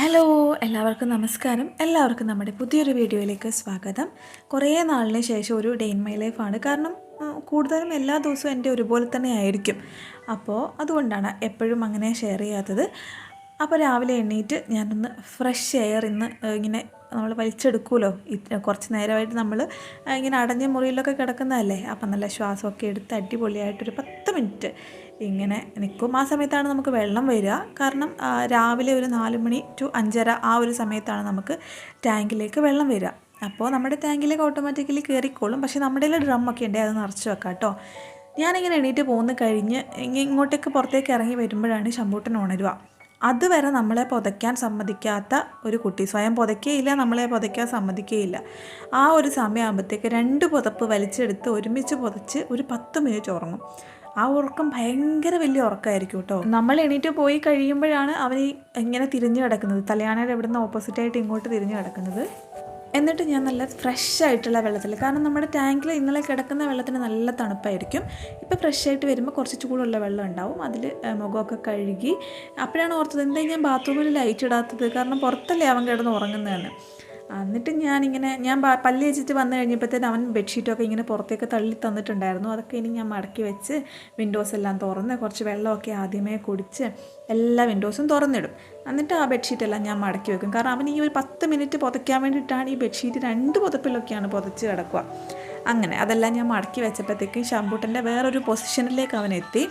Hello എല്ലാവർക്കും നമസ്കാരം. എല്ലാവർക്കും നമ്മുടെ പുതിയൊരു വീഡിയോയിലേക്ക് സ്വാഗതം. കുറേ നാളിന് ശേഷം ഒരു ഡേ ഇൻ മൈ ലൈഫാണ്. കാരണം കൂടുതലും എല്ലാ ദിവസവും എൻ്റെ ഒരുപോലെ തന്നെ ആയിരിക്കും. അപ്പോൾ അതുകൊണ്ടാണ് എപ്പോഴും അങ്ങനെ ഷെയർ ചെയ്യാത്തത്. അപ്പോൾ രാവിലെ എണ്ണീറ്റ് ഞാനൊന്ന് ഫ്രഷ് എയർ ഇന്ന് ഇങ്ങനെ നമ്മൾ വലിച്ചെടുക്കുമല്ലോ, കുറച്ച് നേരമായിട്ട് നമ്മൾ ഇങ്ങനെ അടഞ്ഞ മുറിയിലൊക്കെ കിടക്കുന്നതല്ലേ. അപ്പം നല്ല ശ്വാസമൊക്കെ എടുത്ത് അടിപൊളിയായിട്ടൊരു 10 മിനിറ്റ് ഇങ്ങനെ നിൽക്കും. ആ സമയത്താണ് നമുക്ക് വെള്ളം വരിക. കാരണം രാവിലെ ഒരു 4 മണി ടു 5:30 ആ ഒരു സമയത്താണ് നമുക്ക് ടാങ്കിലേക്ക് വെള്ളം വരിക. അപ്പോൾ നമ്മുടെ ടാങ്കിലേക്ക് ഓട്ടോമാറ്റിക്കലി കയറിക്കോളും. പക്ഷേ നമ്മുടെ ഡ്രമ്മൊക്കെ ഉണ്ട്, അത് നിറച്ച് വെക്കാം കേട്ടോ. ഞാനിങ്ങനെ എണീറ്റ് പോകുന്ന കഴിഞ്ഞ് ഇങ്ങോട്ടേക്ക് പുറത്തേക്ക് ഇറങ്ങി വരുമ്പോഴാണ് ശമ്പൂട്ടൻ ഉണരുക. അതുവരെ നമ്മളെ പുതയ്ക്കാൻ സമ്മതിക്കാത്ത ഒരു കുട്ടി, സ്വയം പുതയ്ക്കുകയില്ല, നമ്മളെ പുതയ്ക്കാൻ സമ്മതിക്കുകയില്ല. ആ ഒരു സമയമാകുമ്പോഴത്തേക്ക് 2 പുതപ്പ് വലിച്ചെടുത്ത് ഒരുമിച്ച് പുതച്ച് ഒരു 10 മിനിറ്റ് ഉറങ്ങും. ആ ഉറക്കം ഭയങ്കര വലിയ ഉറക്കമായിരിക്കും കേട്ടോ. നമ്മൾ എണീറ്റ് പോയി കഴിയുമ്പോഴാണ് അവൻ ഇങ്ങനെ തിരിഞ്ഞു കിടക്കുന്നത്, തലയാണയുടെ ഇവിടെ നിന്ന് ഓപ്പോസിറ്റായിട്ട് ഇങ്ങോട്ട് തിരിഞ്ഞു കിടക്കുന്നത്. എന്നിട്ട് ഞാൻ നല്ല ഫ്രഷ് ആയിട്ടുള്ള വെള്ളത്തിൽ, കാരണം നമ്മുടെ ടാങ്കിൽ ഇന്നലെ കിടക്കുന്ന വെള്ളത്തിന് നല്ല തണുപ്പായിരിക്കും. ഇപ്പോൾ ഫ്രഷ് ആയിട്ട് വരുമ്പോൾ കുറച്ച് ചൂടുള്ള വെള്ളം ഉണ്ടാവും, അതിൽ മുഖമൊക്കെ കഴുകി. അപ്പോഴാണ് ഓർത്തത് എന്താ ഞാൻ ബാത്റൂമിൽ ലൈറ്റ് ഇടാത്തത്, കാരണം പുറത്തല്ലേ അവൻ കിടന്ന് ഉറങ്ങുന്നതെന്ന്. എന്നിട്ട് ഞാൻ പല്ല് വെച്ചിട്ട് വന്നു കഴിഞ്ഞപ്പോഴത്തേന് അവൻ ബെഡ്ഷീറ്റൊക്കെ ഇങ്ങനെ പുറത്തേക്ക് തള്ളി തന്നിട്ടുണ്ടായിരുന്നു. അതൊക്കെ ഇനി ഞാൻ മടക്കി വെച്ച് വിൻഡോസ് എല്ലാം തുറന്ന് കുറച്ച് വെള്ളമൊക്കെ ആദ്യമേ കുടിച്ച് എല്ലാ വിൻഡോസും തുറന്നിടും. എന്നിട്ട് ആ ബെഡ്ഷീറ്റെല്ലാം ഞാൻ മടക്കി വെക്കും. കാരണം അവൻ ഈ ഒരു 10 മിനിറ്റ് പുതയ്ക്കാൻ വേണ്ടിയിട്ടാണ് ഈ ബെഡ്ഷീറ്റ് 2 പുതപ്പിലൊക്കെയാണ് പുതച്ച് കിടക്കുക. അങ്ങനെ അതെല്ലാം ഞാൻ മടക്കി വെച്ചപ്പോഴത്തേക്കും ശമ്പൂട്ടൻ്റെ വേറൊരു പൊസിഷനിലേക്ക് അവനെത്തി.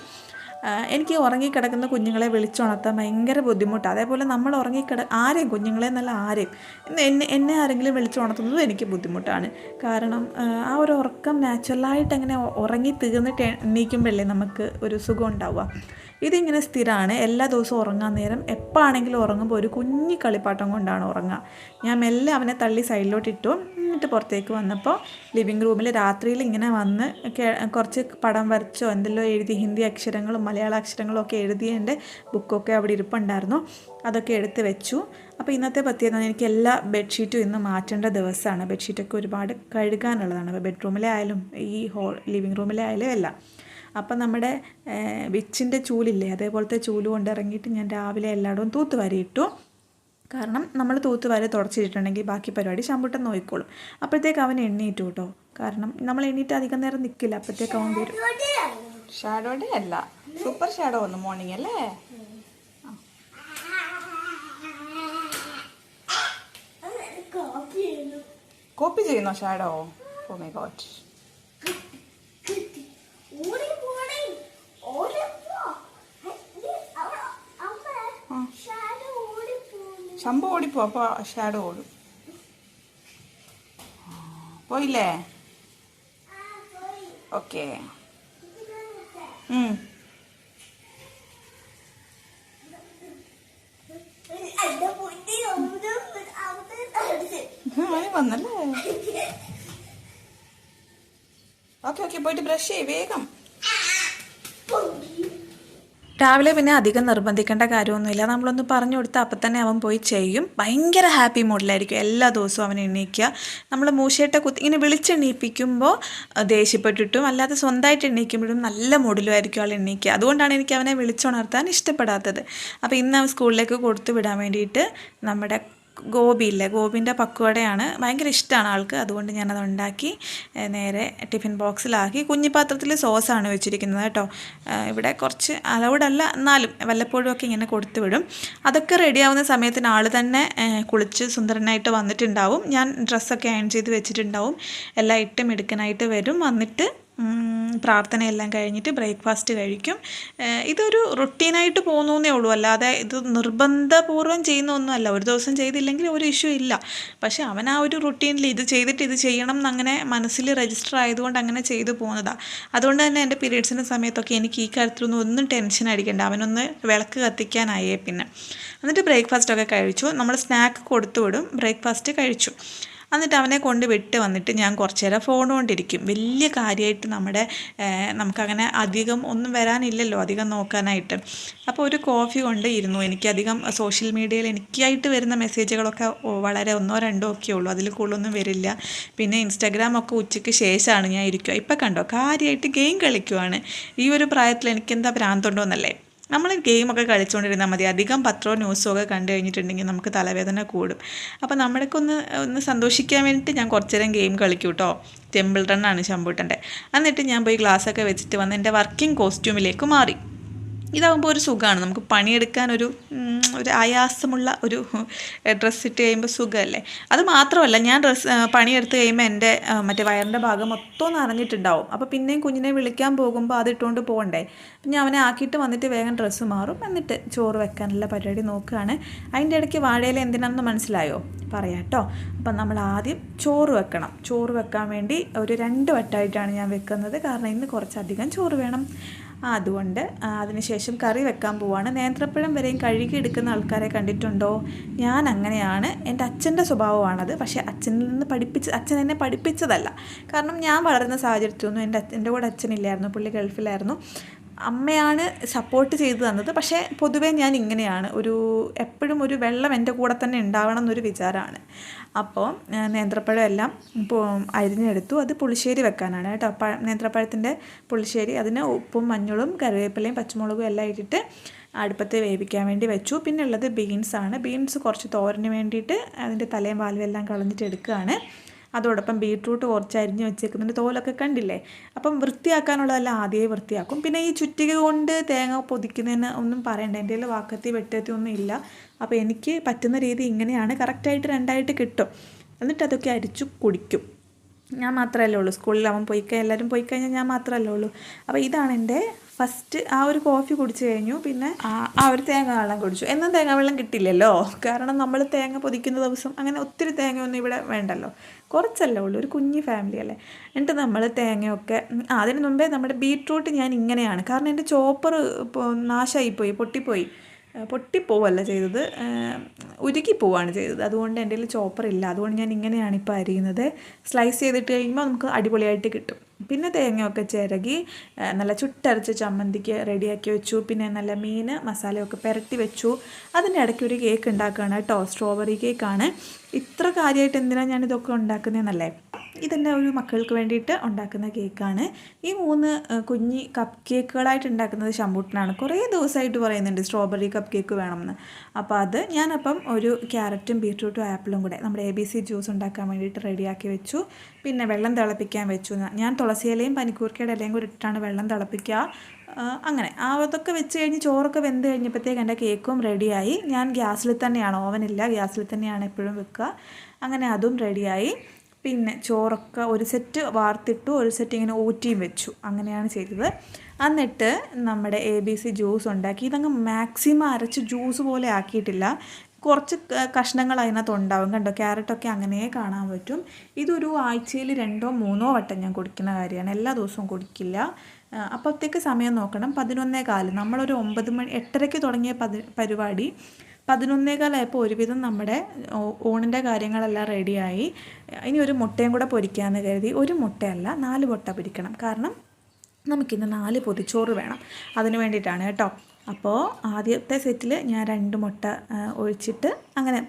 എനിക്ക് ഉറങ്ങിക്കിടക്കുന്ന കുഞ്ഞുങ്ങളെ വിളിച്ചുണർത്താൻ ഭയങ്കര ബുദ്ധിമുട്ടാണ്. അതേപോലെ നമ്മൾ ആരെയും, കുഞ്ഞുങ്ങളെ എന്നല്ല ആരെയും, എന്നെ ആരെങ്കിലും വിളിച്ചുണർത്തുന്നതും എനിക്ക് ബുദ്ധിമുട്ടാണ്. കാരണം ആ ഒരു ഉറക്കം നാച്ചുറലായിട്ട് അങ്ങനെ ഉറങ്ങി തീർന്നിട്ട് എണീക്കുമ്പോഴല്ലേ നമുക്ക് ഒരു സുഖം ഉണ്ടാവുക. ഇതിങ്ങനെ സ്ഥിരമാണ്. എല്ലാ ദിവസവും ഉറങ്ങാൻ നേരം എപ്പോഴാണെങ്കിലും ഉറങ്ങുമ്പോൾ ഒരു കുഞ്ഞി കളിപ്പാട്ടം കൊണ്ടാണ് ഉറങ്ങുക. ഞാൻ മെല്ലെ അവനെ തള്ളി സൈഡിലോട്ടിട്ടു. എന്നിട്ട് പുറത്തേക്ക് വന്നപ്പോൾ ലിവിങ് റൂമിൽ രാത്രിയിൽ ഇങ്ങനെ വന്ന് കുറച്ച് പടം വരച്ചോ എന്തെല്ലോ എഴുതി, ഹിന്ദി അക്ഷരങ്ങളും മലയാള അക്ഷരങ്ങളും ഒക്കെ എഴുതിയതിൻ്റെ ബുക്കൊക്കെ അവിടെ ഇരിപ്പുണ്ടായിരുന്നു. അതൊക്കെ എടുത്ത് വെച്ചു. അപ്പോൾ ഇന്നത്തെ പറ്റിയെന്ന് എനിക്ക് എല്ലാ ബെഡ്ഷീറ്റും ഇന്ന് മാറ്റേണ്ട ദിവസമാണ്. ബെഡ്ഷീറ്റൊക്കെ ഒരുപാട് കഴുകാനുള്ളതാണ്. അപ്പോൾ ബെഡ്റൂമിലെ ആയാലും ഈ ലിവിങ് റൂമിലെ ആയാലും എല്ലാം. അപ്പം നമ്മുടെ വിച്ചിൻ്റെ ചൂലില്ലേ, അതേപോലത്തെ ചൂല് കൊണ്ട് ഇറങ്ങിയിട്ട് ഞാൻ രാവിലെ എല്ലായിടവും തൂത്തുവാരി ഇട്ടു. കാരണം നമ്മൾ തൂത്തുവാരി തുടച്ചിട്ടുണ്ടെങ്കിൽ ബാക്കി പരിപാടി ശമ്പൂട്ടൻ നോക്കിക്കോളും. അപ്പോഴത്തേക്ക് അവൻ എണ്ണീറ്റു കേട്ടോ. കാരണം നമ്മൾ എണ്ണീറ്റ് അധികം നേരം നിൽക്കില്ല, അപ്പോഴത്തേക്ക് അവൻ വരും. ഷാഡോ ഡേ അല്ല, സൂപ്പർ ഷാഡോ വന്നു മോർണിംഗ് അല്ലേ. കോപ്പി ചെയ്യുന്നോ shadow? Oh my God. Shambu ഓടിപ്പോ, അപ്പോൾ ഷാഡോ ഓടും. പോയില്ലേ? ഓക്കെ. വന്നല്ലേ. ഓക്കെ പോയിട്ട് ബ്രഷ് ചെയ്യ് വേഗം. രാവിലെ പിന്നെ അധികം നിർബന്ധിക്കേണ്ട കാര്യമൊന്നുമില്ല. നമ്മളൊന്ന് പറഞ്ഞു കൊടുത്താൽ അപ്പം തന്നെ അവൻ പോയി ചെയ്യും. ഭയങ്കര ഹാപ്പി മൂഡിലായിരിക്കും എല്ലാ ദിവസവും അവൻ എണീക്കുക. നമ്മൾ മൂശയുടെ ഇങ്ങനെ വിളിച്ചെണീപ്പിക്കുമ്പോൾ ദേഷ്യപ്പെട്ടിട്ടും അല്ലാതെ സ്വന്തമായിട്ട് എണീക്കുമ്പോഴും നല്ല മൂഡിലുമായിരിക്കും ആൾ എണീക്കുക. അതുകൊണ്ടാണ് എനിക്ക് അവനെ വിളിച്ചുണർത്താൻ ഇഷ്ടപ്പെടാത്തത്. അപ്പോൾ ഇന്ന് അവൻ സ്കൂളിലേക്ക് കൊടുത്തു വിടാൻ വേണ്ടിയിട്ട് നമ്മുടെ ഗോപിൻ്റെ പക്വടയാണ് ഭയങ്കര ഇഷ്ടമാണ് ആൾക്ക്. അതുകൊണ്ട് ഞാനത് ഉണ്ടാക്കി നേരെ ടിഫിൻ ബോക്സിലാക്കി. കുഞ്ഞിപ്പാത്രത്തിൽ സോസാണ് വെച്ചിരിക്കുന്നത് കേട്ടോ. ഇവിടെ കുറച്ച് അലൗഡല്ല, എന്നാലും വല്ലപ്പോഴും ഒക്കെ ഇങ്ങനെ കൊടുത്തു വിടും. അതൊക്കെ റെഡിയാവുന്ന സമയത്തിന് ആൾ തന്നെ കുളിച്ച് സുന്ദരനായിട്ട് വന്നിട്ടുണ്ടാവും. ഞാൻ ഡ്രസ്സൊക്കെ അയൺ ചെയ്ത് വെച്ചിട്ടുണ്ടാവും. എല്ലാം ഇട്ടും എടുക്കാനായിട്ട് വരും. വന്നിട്ട് പ്രാർത്ഥനയെല്ലാം കഴിഞ്ഞിട്ട് ബ്രേക്ക്ഫാസ്റ്റ് കഴിക്കും. ഇതൊരു റുട്ടീനായിട്ട് പോകുന്നേ ഉള്ളൂ, അല്ലാതെ ഇത് നിർബന്ധപൂർവ്വം ചെയ്യുന്ന ഒന്നുമല്ല. ഒരു ദിവസം ചെയ്തില്ലെങ്കിൽ ഒരു ഇഷ്യൂ ഇല്ല. പക്ഷെ അവൻ ആ ഒരു റുട്ടീനിൽ ഇത് ചെയ്തിട്ട് ഇത് ചെയ്യണം എന്നങ്ങനെ മനസ്സിൽ രജിസ്റ്റർ ആയതുകൊണ്ട് അങ്ങനെ ചെയ്തു പോകുന്നതാണ്. അതുകൊണ്ട് തന്നെ എൻ്റെ പീരീഡ്സിൻ്റെ സമയത്തൊക്കെ എനിക്ക് ഈ കാര്യത്തിലൊന്നും ഒന്നും ടെൻഷൻ അടിക്കേണ്ട. അവനൊന്ന് വിളക്ക് കത്തിക്കാനായേ പിന്നെ. എന്നിട്ട് ബ്രേക്ക്ഫാസ്റ്റൊക്കെ കഴിച്ചു. നമ്മൾ സ്നാക്ക് കൊടുത്തു വിടും. ബ്രേക്ക്ഫാസ്റ്റ് കഴിച്ചു. എന്നിട്ട് അവനെ കൊണ്ട് വിട്ട് വന്നിട്ട് ഞാൻ കുറച്ച് നേരം ഫോൺ കൊണ്ടിരിക്കും. വലിയ കാര്യമായിട്ട് നമുക്കങ്ങനെ അധികം ഒന്നും വരാനില്ലല്ലോ അധികം നോക്കാനായിട്ട്. അപ്പോൾ ഒരു കോഫി കൊണ്ട് ഇരുന്നു. എനിക്കധികം സോഷ്യൽ മീഡിയയിൽ എനിക്കായിട്ട് വരുന്ന മെസ്സേജുകളൊക്കെ വളരെ 1-2 ഒക്കെ ഉള്ളൂ, അതിൽ കൂടുതലൊന്നും വരില്ല. പിന്നെ ഇൻസ്റ്റാഗ്രാമൊക്കെ ഉച്ചയ്ക്ക് ശേഷമാണ് ഞാൻ ഇരിക്കുക. ഇപ്പം കണ്ടോ കാര്യമായിട്ട് ഗെയിം കളിക്കുവാണ്. ഈ ഒരു പ്രായത്തിൽ എനിക്കെന്താ ഭ്രാന്തുണ്ടോ എന്നല്ലേ. നമ്മൾ ഗെയിമൊക്കെ കളിച്ചുകൊണ്ടിരുന്നാൽ മതി. അധികം പത്രമോ ന്യൂസോ ഒക്കെ കണ്ടു കഴിഞ്ഞിട്ടുണ്ടെങ്കിൽ നമുക്ക് തലവേദന കൂടും. അപ്പോൾ നമ്മളൊക്കെ ഒന്ന് സന്തോഷിക്കാൻ വേണ്ടിയിട്ട് ഞാൻ കുറച്ച് നേരം ഗെയിം കളിക്കും കേട്ടോ. ടെമ്പിൾ റണ്ണാണ് ശമ്പൂട്ടൻ്റെ. എന്നിട്ട് ഞാൻ പോയി ഗ്ലാസ്സൊക്കെ വെച്ചിട്ട് വന്ന് എൻ്റെ വർക്കിംഗ് കോസ്റ്റ്യൂമിലേക്ക് മാറി. ഇതാകുമ്പോൾ ഒരു സുഖമാണ്, നമുക്ക് പണിയെടുക്കാൻ ഒരു ആയാസമുള്ള ഒരു ഡ്രസ്സ് ഇട്ട് കഴിയുമ്പോൾ സുഖമല്ലേ. അത് മാത്രമല്ല, ഞാൻ പണിയെടുത്ത് കഴിയുമ്പോൾ എൻ്റെ മറ്റേ വയറിൻ്റെ ഭാഗം മൊത്തം നനഞ്ഞിട്ടുണ്ടാവും. അപ്പോൾ പിന്നെയും കുഞ്ഞിനെ വിളിക്കാൻ പോകുമ്പോൾ അത് ഇട്ടുകൊണ്ട് പോകണ്ടേ. അപ്പം ഞാൻ അവനെ ആക്കിയിട്ട് വന്നിട്ട് വേഗം ഡ്രസ്സ് മാറും, എന്നിട്ട് ചോറ് വെക്കാനുള്ള പരിപാടി നോക്കുകയാണ്. അതിൻ്റെ ഇടയ്ക്ക് വാഴയില എന്തിനാണെന്ന് മനസ്സിലായോ? പറയാം കേട്ടോ. അപ്പം നമ്മൾ ആദ്യം ചോറ് വെക്കണം. ചോറ് വെക്കാൻ വേണ്ടി ഒരു 2 വട്ടമായിട്ടാണ് ഞാൻ വെക്കുന്നത്, കാരണം ഇന്ന് കുറച്ചധികം ചോറ് വേണം. അതുകൊണ്ട് അതിനുശേഷം കറി വെക്കാൻ പോവാണ്. നേന്ത്രപ്പഴം വരെയും കഴുകി എടുക്കുന്ന ആൾക്കാരെ കണ്ടിട്ടുണ്ടോ? ഞാൻ അങ്ങനെയാണ്. എൻ്റെ അച്ഛൻ്റെ സ്വഭാവമാണത്. പക്ഷേ അച്ഛൻ എന്നെ പഠിപ്പിച്ചതല്ല. കാരണം ഞാൻ വളരുന്ന സാഹചര്യത്തിലൊന്നും എൻ്റെ കൂടെ അച്ഛനില്ലായിരുന്നു, പുള്ളി ഗൾഫിലായിരുന്നു. അമ്മയാണ് സപ്പോർട്ട് ചെയ്തു തന്നത്. പക്ഷേ പൊതുവേ ഞാൻ ഇങ്ങനെയാണ്, എപ്പോഴും ഒരു വെള്ളം എൻ്റെ കൂടെ തന്നെ ഉണ്ടാവണം എന്നൊരു വിചാരമാണ്. അപ്പോൾ നേന്ത്രപ്പഴം എല്ലാം അരിഞ്ഞെടുത്തു. അത് പുളിശ്ശേരി വെക്കാനാണ് കേട്ടോ. നേന്ത്രപ്പഴത്തിൻ്റെ പുളിശ്ശേരി. അതിന് ഉപ്പും മഞ്ഞളും കറിവേപ്പിലയും പച്ചമുളകും എല്ലാം ഇട്ടിട്ട് അടുപ്പത്ത് വേവിക്കാൻ വേണ്ടി വെച്ചു. പിന്നെ ഉള്ളത് ബീൻസാണ്. ബീൻസ് കുറച്ച് തോരന് വേണ്ടിയിട്ട് അതിൻ്റെ തലയും വാലും എല്ലാം കളഞ്ഞിട്ട് എടുക്കുകയാണ്. അതോടൊപ്പം ബീട്രൂട്ട് കുറച്ച് അരിഞ്ഞ് വെച്ചേക്കുന്നുണ്ട്. തോലൊക്കെ കണ്ടില്ലേ. അപ്പം വൃത്തിയാക്കാനുള്ളതെല്ലാം ആദ്യമേ വൃത്തിയാക്കും. പിന്നെ ഈ ചുറ്റിക കൊണ്ട് തേങ്ങ പൊതിക്കുന്നതിന് ഒന്നും പറയണ്ട, എൻ്റെ കയ്യിൽ വാക്കത്തി വെട്ടത്തി ഒന്നും ഇല്ല. അപ്പോൾ എനിക്ക് പറ്റുന്ന രീതി ഇങ്ങനെയാണ്. കറക്റ്റായിട്ട് 2ആയിട്ട് കിട്ടും. എന്നിട്ട് അതൊക്കെ അരിച്ചു കുടിക്കും. ഞാൻ മാത്രമല്ലേ ഉള്ളൂ, സ്കൂളിൽ അവൻ എല്ലാവരും പോയി കഴിഞ്ഞാൽ ഞാൻ മാത്രമല്ലേ ഉള്ളൂ. അപ്പോൾ ഇതാണ് എൻ്റെ ഫസ്റ്റ്. ആ ഒരു കോഫി കുടിച്ചു കഴിഞ്ഞു. പിന്നെ ആ ഒരു തേങ്ങ വെള്ളം കുടിച്ചു. എന്നും തേങ്ങ വെള്ളം കിട്ടില്ലല്ലോ, കാരണം നമ്മൾ തേങ്ങ പൊതിക്കുന്ന ദിവസം അങ്ങനെ ഒത്തിരി തേങ്ങയൊന്നും ഇവിടെ വേണ്ടല്ലോ, കുറച്ചല്ലേ ഉള്ളൂ, ഒരു കുഞ്ഞി ഫാമിലി അല്ലേ. എന്നിട്ട് നമ്മൾ തേങ്ങയൊക്കെ അതിന് മുമ്പേ നമ്മുടെ ബീട്രൂട്ട് ഞാൻ ഇങ്ങനെയാണ്, കാരണം എൻ്റെ ചോപ്പർ നാശമായിപ്പോയി, പൊട്ടിപ്പോവല്ല ചെയ്തത്, ഉരുകിപ്പോവാണ് ചെയ്തത്. അതുകൊണ്ട് എൻ്റെ കയ്യിൽ ചോപ്പറില്ല. അതുകൊണ്ട് ഞാൻ ഇങ്ങനെയാണ് ഇപ്പോൾ അരിയുന്നത്. സ്ലൈസ് ചെയ്തിട്ട് കഴിയുമ്പോൾ നമുക്ക് അടിപൊളിയായിട്ട് കിട്ടും. പിന്നെ തേങ്ങയൊക്കെ ചിരകി നല്ല ചുട്ടരച്ച് ചമ്മന്തിക്ക് റെഡിയാക്കി വെച്ചു. പിന്നെ നല്ല മീൻ മസാലയൊക്കെ പുരട്ടി വെച്ചു. അതിൻ്റെ ഇടയ്ക്ക് ഒരു കേക്ക് ഉണ്ടാക്കുകയാണ് കേട്ടോ. സ്ട്രോബെറി കേക്കാണ്. ഇത്ര കാര്യമായിട്ട് എന്തിനാണ് ഞാനിതൊക്കെ ഉണ്ടാക്കുന്നതെന്നല്ലേ. ഇതെൻ്റെ ഒരു മക്കൾക്ക് വേണ്ടിയിട്ട് ഉണ്ടാക്കുന്ന കേക്കാണ്. ഈ 3 കുഞ്ഞി കപ്പ് കേക്കുകളായിട്ട് ഉണ്ടാക്കുന്നത് ശമ്പൂട്ടനാണ്. കുറേ ദിവസമായിട്ട് പറയുന്നുണ്ട് സ്ട്രോബെറി കപ്പ് കേക്ക് വേണമെന്ന്. അപ്പോൾ അത് ഞാനപ്പം ഒരു ക്യാരറ്റും ബീട്രൂട്ടും ആപ്പിളും കൂടെ നമ്മുടെ ABC ജ്യൂസ് ഉണ്ടാക്കാൻ വേണ്ടിയിട്ട് റെഡിയാക്കി വെച്ചു. പിന്നെ വെള്ളം തിളപ്പിക്കാൻ വെച്ചു. ഞാൻ തുളസിയിലയും പനിക്കൂർക്കയുടെ ഇലയും കൂടി ഇട്ടിട്ടാണ് വെള്ളം തിളപ്പിക്കുക. അങ്ങനെ അതൊക്കെ വെച്ച് കഴിഞ്ഞ് ചോറൊക്കെ വെന്ത് കഴിഞ്ഞപ്പോഴത്തേക്ക് എൻ്റെ കേക്കും റെഡിയായി. ഞാൻ ഗ്യാസിൽ തന്നെയാണ്, ഓവനില്ല, ഗ്യാസിൽ തന്നെയാണ് എപ്പോഴും വെക്കുക. അങ്ങനെ അതും റെഡിയായി. പിന്നെ ചോറൊക്കെ ഒരു സെറ്റ് വാർത്തിട്ടു, ഒരു സെറ്റ് ഇങ്ങനെ ഊറ്റിയും വെച്ചു. അങ്ങനെയാണ് ചെയ്തത്. എന്നിട്ട് നമ്മുടെ ABC ജ്യൂസ് ഉണ്ടാക്കി. ഇതങ്ങ് മാക്സിമം അരച്ച് ജ്യൂസ് പോലെ ആക്കിയിട്ടില്ല, കുറച്ച് കഷ്ണങ്ങൾ അതിനകത്ത് ഉണ്ടാവും. കണ്ടോ, ക്യാരറ്റൊക്കെ അങ്ങനെ കാണാൻ പറ്റും. ഇതൊരു ആഴ്ചയിൽ 2ഓ 3ഓ വട്ടം ഞാൻ കുടിക്കുന്ന കാര്യമാണ്, എല്ലാ ദിവസവും കുടിക്കില്ല. അപ്പോഴത്തേക്ക് സമയം നോക്കണം. 11:15. നമ്മളൊരു 9 മണി 8:30 തുടങ്ങിയ പരിപാടി 11:15 ഒരുവിധം നമ്മുടെ ഊണിൻ്റെ കാര്യങ്ങളെല്ലാം റെഡിയായി. ഇനി ഒരു മുട്ടയും കൂടെ പൊരിക്കാമെന്ന് കരുതി. ഒരു മുട്ടയല്ല, 4 മുട്ട പൊരിക്കണം, കാരണം നമുക്കിന്ന് 4 പൊതിച്ചോറ് വേണം. അതിന് വേണ്ടിയിട്ടാണ് കേട്ടോ. അപ്പോൾ ആദ്യത്തെ സെറ്റിൽ ഞാൻ 2 മുട്ട ഒഴിച്ചിട്ട് അങ്ങനെ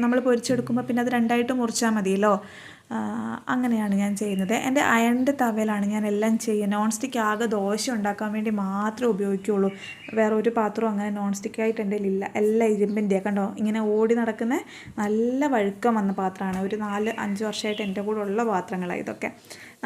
നമ്മൾ പൊരിച്ചെടുക്കുമ്പോൾ പിന്നെ അത് 2ആയിട്ട് മുറിച്ചാൽ മതിയല്ലോ. അങ്ങനെയാണ് ഞാൻ ചെയ്യുന്നത്. എൻ്റെ അയണിൻ്റെ തവയിലാണ് ഞാൻ എല്ലാം ചെയ്യുന്നത്. നോൺ സ്റ്റിക്ക് ആകെ ദോശ ഉണ്ടാക്കാൻ വേണ്ടി മാത്രമേ ഉപയോഗിക്കുകയുള്ളൂ. വേറെ ഒരു പാത്രവും അങ്ങനെ നോൺ സ്റ്റിക്കായിട്ട് എൻ്റെ കയ്യിലില്ല. എല്ലാം ഇരുമ്പിൻ്റെയാണ്. കണ്ടോ, ഇങ്ങനെ ഓടി നടക്കുന്ന നല്ല വഴുക്കം വന്ന പാത്രമാണ്. ഒരു 4-5 വർഷമായിട്ട് എൻ്റെ കൂടെ ഉള്ള പാത്രങ്ങളാണ് ഇതൊക്കെ.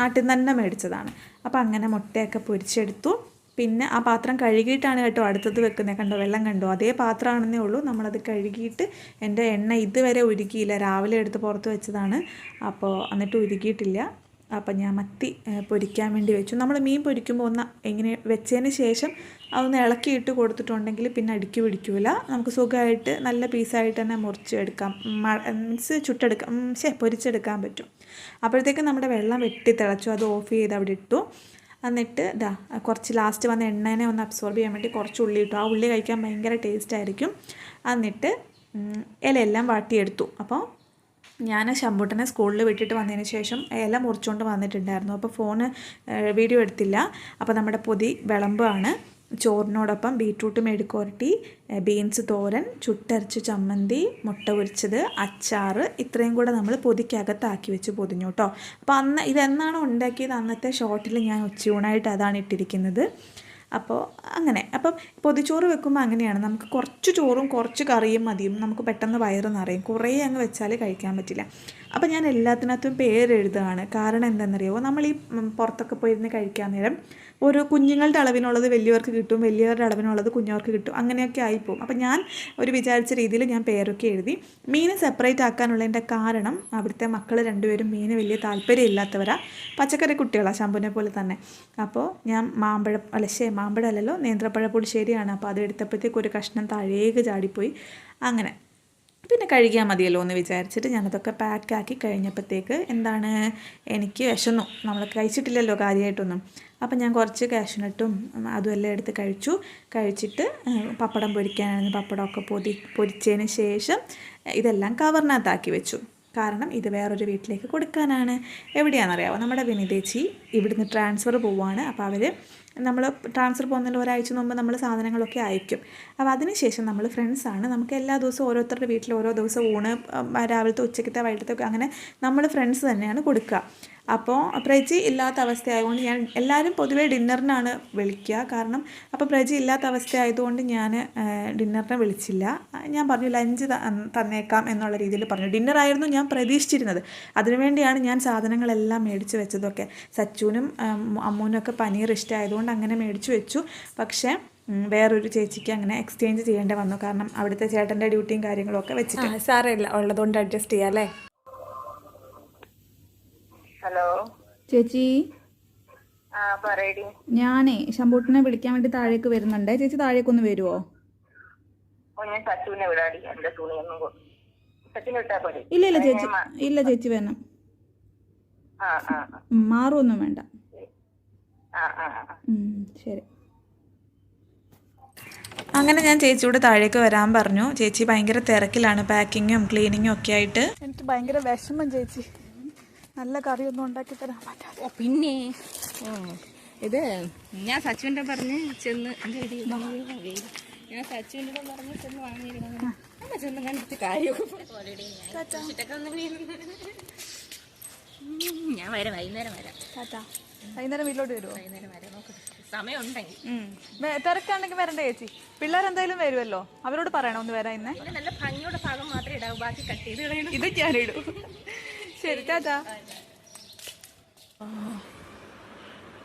നാട്ടിൽ നിന്ന് തന്നെ മേടിച്ചതാണ്. അപ്പോൾ അങ്ങനെ മുട്ടയൊക്കെ പൊരിച്ചെടുത്തു. പിന്നെ ആ പാത്രം കഴുകിയിട്ടാണ് കേട്ടോ അടുത്തത് വെക്കുന്നത്. കണ്ടോ, വെള്ളം കണ്ടോ, അതേ പാത്രമാണെന്നേ ഉള്ളൂ. നമ്മളത് കഴുകിയിട്ട്, എൻ്റെ എണ്ണ ഇതുവരെ ഉരുക്കിയില്ല, രാവിലെ എടുത്ത് പുറത്ത് വെച്ചതാണ്. അപ്പോൾ എന്നിട്ട് ഉരുക്കിയിട്ടില്ല. അപ്പം ഞാൻ മത്തി പൊരിക്കാൻ വേണ്ടി വെച്ചു. നമ്മൾ മീൻ പൊരിക്കുമ്പോൾ ഒന്ന് ഇങ്ങനെ വെച്ചതിന് ശേഷം അതൊന്ന് ഇളക്കിയിട്ട് കൊടുത്തിട്ടുണ്ടെങ്കിൽ പിന്നെ അടുക്കി പിടിക്കില്ല. നമുക്ക് സുഖമായിട്ട് നല്ല പീസായിട്ട് തന്നെ മുറിച്ചെടുക്കാം, പൊരിച്ചെടുക്കാൻ പറ്റും. അപ്പോഴത്തേക്കും നമ്മുടെ വെള്ളം വെട്ടി തിളച്ചു. അത് ഓഫ് ചെയ്ത് അവിടെ ഇട്ടു. എന്നിട്ട് കുറച്ച് ലാസ്റ്റ് വന്ന എണ്ണേനെ ഒന്ന് അബ്സോർബ് ചെയ്യാൻ വേണ്ടി കുറച്ച് ഉള്ളി ഇട്ടു. ആ ഉള്ളി കഴിക്കാൻ ഭയങ്കര ടേസ്റ്റ് ആയിരിക്കും. എന്നിട്ട് ഇലയെല്ലാം വാട്ടിയെടുത്തു. അപ്പോൾ ഞാൻ ശമ്പൂട്ടനെ സ്കൂളിൽ വിട്ടിട്ട് വന്നതിന് ശേഷം ഇല മുറിച്ചുകൊണ്ട് വന്നിട്ടുണ്ടായിരുന്നു. അപ്പോൾ വീഡിയോ എടുത്തില്ല. അപ്പോൾ നമ്മുടെ പൊതി വിളമ്പാണ്. ചോറിനോടൊപ്പം ബീട്രൂട്ട് മെഴുക്കുവരട്ടി, ബീൻസ് തോരൻ, ചുട്ടരച്ച് ചമ്മന്തി, മുട്ട പൊരിച്ചത്, അച്ചാർ, ഇത്രയും കൂടെ നമ്മൾ പൊതിക്കകത്താക്കി വെച്ച് പൊതിഞ്ഞു കേട്ടോ. അപ്പോൾ ഇതെന്നാണോ ഉണ്ടാക്കിയത് അന്നത്തെ ഷോർട്ടിൽ ഞാൻ ഉച്ചയൂണായിട്ട് അതാണ് ഇട്ടിരിക്കുന്നത്. അപ്പോൾ അങ്ങനെ അപ്പം പൊതിച്ചോറ് വെക്കുമ്പോൾ അങ്ങനെയാണ്, നമുക്ക് കുറച്ച് ചോറും കുറച്ച് കറിയും മതിയും, നമുക്ക് പെട്ടെന്ന് വയറ് നിറയും. കുറേ അങ്ങ് വെച്ചാൽ കഴിക്കാൻ പറ്റില്ല. അപ്പോൾ ഞാൻ എല്ലാത്തിനകത്തും പേരെഴുതുകയാണ്. കാരണം എന്താണെന്നറിയാമോ, നമ്മൾ ഈ പുറത്തൊക്കെ പോയിരുന്ന് കഴിക്കാൻ നേരം ഒരു കുഞ്ഞുങ്ങളുടെ അളവിനുള്ളത് വലിയവർക്ക് കിട്ടും, വലിയവരുടെ അളവിനുള്ളത് കുഞ്ഞവർക്ക് കിട്ടും, അങ്ങനെയൊക്കെ ആയിപ്പോവും. അപ്പം ഞാൻ ഒരു വിചാരിച്ച രീതിയിൽ ഞാൻ പേരൊക്കെ എഴുതി. മീൻ സെപ്പറേറ്റ് ആക്കാനുള്ളതിൻ്റെ കാരണം അവിടുത്തെ മക്കൾ രണ്ടുപേരും മീന് വലിയ താല്പര്യമില്ലാത്തവരാണ്, പച്ചക്കറി കുട്ടികളാണ് ശംഭുവിനെ പോലെ തന്നെ. അപ്പോൾ ഞാൻ മാമ്പഴം അല്ലല്ലോ, നേന്ത്രപ്പഴ പുളിശ്ശേരിയാണ്. അപ്പോൾ അത് എടുത്തപ്പോഴത്തേക്ക് ഒരു കഷ്ണം താഴേക്ക് ചാടിപ്പോയി. അങ്ങനെ പിന്നെ കഴിക്കാൻ മതിയല്ലോ എന്ന് വിചാരിച്ചിട്ട് ഞാനതൊക്കെ പാക്കാക്കി കഴിഞ്ഞപ്പോഴത്തേക്ക് എന്താണ്, എനിക്ക് വിശന്നു. നമ്മൾ കഴിച്ചിട്ടില്ലല്ലോ കാര്യമായിട്ടൊന്നും. അപ്പം ഞാൻ കുറച്ച് കാഷ്നട്ടും അതുമെല്ലാം എടുത്ത് കഴിച്ചിട്ട് പപ്പടം പൊരിക്കാനായിരുന്നു. പപ്പടമൊക്കെ പൊരിച്ചതിന് ശേഷം ഇതെല്ലാം കവറിനകത്താക്കി വെച്ചു. കാരണം ഇത് വേറൊരു വീട്ടിലേക്ക് കൊടുക്കാനാണ്. എവിടെയാണെന്നറിയാമോ, നമ്മുടെ വിനിതേച്ചി ഇവിടുന്ന് ട്രാൻസ്ഫർ പോവുകയാണ്. അപ്പോൾ അവർ നമ്മൾ ട്രാൻസ്ഫർ പോകുന്നതിൽ ഒരാഴ്ച മുമ്പ് നമ്മൾ സാധനങ്ങളൊക്കെ അയക്കും. അപ്പോൾ അതിനുശേഷം നമ്മൾ ഫ്രണ്ട്സാണ്. നമുക്ക് എല്ലാ ദിവസവും ഓരോരുത്തരുടെ വീട്ടിൽ ഓരോ ദിവസം ഊണ്, രാവിലത്തെ ഉച്ചക്കത്തെ വൈകിട്ടത്തെ അങ്ങനെ നമ്മൾ ഫ്രണ്ട്സ് തന്നെയാണ് കൊടുക്കുക. അപ്പോൾ പ്രജി ഇല്ലാത്ത അവസ്ഥയായതുകൊണ്ട് ഞാൻ എല്ലാവരും പൊതുവേ ഡിന്നറിനാണ് വിളിക്കുക. കാരണം അപ്പോൾ പ്രജി ഇല്ലാത്ത അവസ്ഥയായതുകൊണ്ട് ഞാൻ ഡിന്നറിനെ വിളിച്ചില്ല. ഞാൻ പറഞ്ഞു ലഞ്ച് തന്നേക്കാം എന്നുള്ള രീതിയിൽ പറഞ്ഞു. ഡിന്നറായിരുന്നു ഞാൻ പ്രതീക്ഷിച്ചിരുന്നത്. അതിനുവേണ്ടിയാണ് ഞാൻ സാധനങ്ങളെല്ലാം മേടിച്ച് വെച്ചതൊക്കെ. സച്ചുവിനും അമ്മൂനൊക്കെ പനീർ ഇഷ്ടമായതുകൊണ്ട് അങ്ങനെ മേടിച്ച് വെച്ചു. പക്ഷേ വേറൊരു ചേച്ചിക്ക് അങ്ങനെ എക്സ്ചേഞ്ച് ചെയ്യേണ്ടി വന്നു. കാരണം അവിടുത്തെ ചേട്ടൻ്റെ ഡ്യൂട്ടിയും കാര്യങ്ങളൊക്കെ വെച്ചിട്ട് സാരമില്ല, ഉള്ളതുകൊണ്ട് അഡ്ജസ്റ്റ് ചെയ്യാം അല്ലേ. ഹലോ ചേച്ചി, പറയടി. ഞാനേ ശമ്പൂട്ടിനെ വിളിക്കാൻ വേണ്ടി താഴേക്ക് വരുന്നുണ്ട്. ചേച്ചി താഴേക്കൊന്ന് വരുമോ? ഞാൻ സച്ചുവിനെ വിടാടി, എന്റെ തുണിയൊന്നും സച്ചിനെ വിട്ടാ പോലെ. ഇല്ല ചേച്ചി, ഇല്ല ചേച്ചി വേണം. മാറുമൊന്നും വേണ്ട. ശരി. അങ്ങനെ ഞാൻ ചേച്ചിയോട് താഴേക്ക് വരാൻ പറഞ്ഞു. ചേച്ചി ഭയങ്കര തിരക്കിലാണ്, പാക്കിങ്ങും ക്ലീനിങ്ങും ഒക്കെ ആയിട്ട്. എനിക്ക് ഭയങ്കര വിഷമം ചേച്ചി, നല്ല കറിയൊന്നും ഉണ്ടാക്കി തരാൻ പറ്റാതെ. പിന്നെ ഇത് ഞാൻ സച്ചുവിൻ്റെ പറഞ്ഞ് ചെന്ന് ഞാൻ സച്ചുവിൻ്റെ പറഞ്ഞ് ചെന്ന് വാങ്ങിയിരുന്നു. ചെന്ന് കണ്ടിട്ട് കാര്യമൊക്കെ ഞാൻ വരാം, വൈകുന്നേരം വരാം. വൈകുന്നേരം വീട്ടിലോട്ട് വരുമോ? വൈകുന്നേരം വരാം, നോക്കട്ടെ സമയം ഉണ്ടെങ്കിൽ. തിരക്കാണെങ്കിൽ വരണ്ടേ ചേച്ചി? പിള്ളേരെന്തായാലും വരുമല്ലോ, അവരോട് പറയണം ഒന്ന് വരാം. ഇന്ന് നല്ല ഭംഗിയുടെ ഭാഗം മാത്രമേ ഇടാവൂ, ബാക്കി കട്ട് ചെയ്ത് കളയണം. ഇത് ഞാനിടും. ശരി ചാച്ചാ.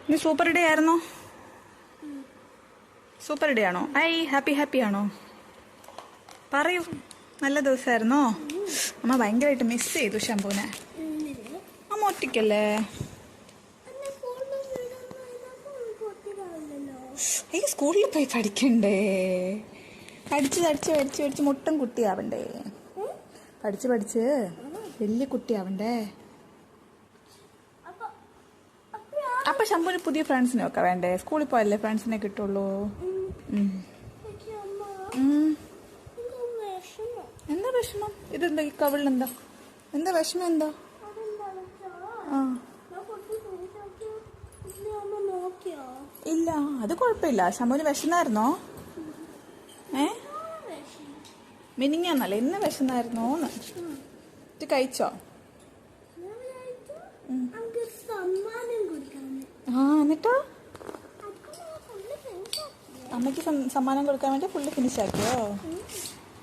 നീ സൂപ്പർ ഡേ ആയിരുന്നോ? സൂപ്പർ ഡേ ആണോ? ഹാപ്പി ആണോ? പറയൂ. നല്ല ദിവസമായിരുന്നോ? അമ്മ ഭയങ്കരമായിട്ട് മിസ് ചെയ്തു ശംഭുവിനെ. അമ്മ ഒറ്റയ്ക്കല്ലേ? ഈ സ്കൂളിൽ പോയി പഠിക്കണ്ടേ? പഠിച്ച് മുട്ടൻ കുട്ടിയാവണ്ടേ? പഠിച്ച് വലിയ കുട്ടിയാവണ്ടേ? അപ്പൊ ശംഭുവിന് പുതിയ ഫ്രണ്ട്സിനെ ഒക്കെ വേണ്ടേ? സ്കൂളിൽ പോയല്ലേ ഫ്രണ്ട്സിനെ കിട്ടുള്ളൂ. എന്താ വിഷമം? ഇതെന്താ ഈ കവിളിലെന്താ? എന്താ വിഷമം? എന്താ? ഇല്ല, അത് കുഴപ്പമില്ല. ശംഭുവിന് വിഷമായിരുന്നോ? മിനിങ്ങാന്നല്ലേ, ഇന്ന് വിഷമായിരുന്നോന്ന്? ഇത് കഴിച്ചോ? എന്നിട്ടോ അമ്മയ്ക്ക് സമ്മാനം കൊടുക്കാൻ വേണ്ടി ഫുള്ള് ഫിനിഷ് ആക്കിയോ?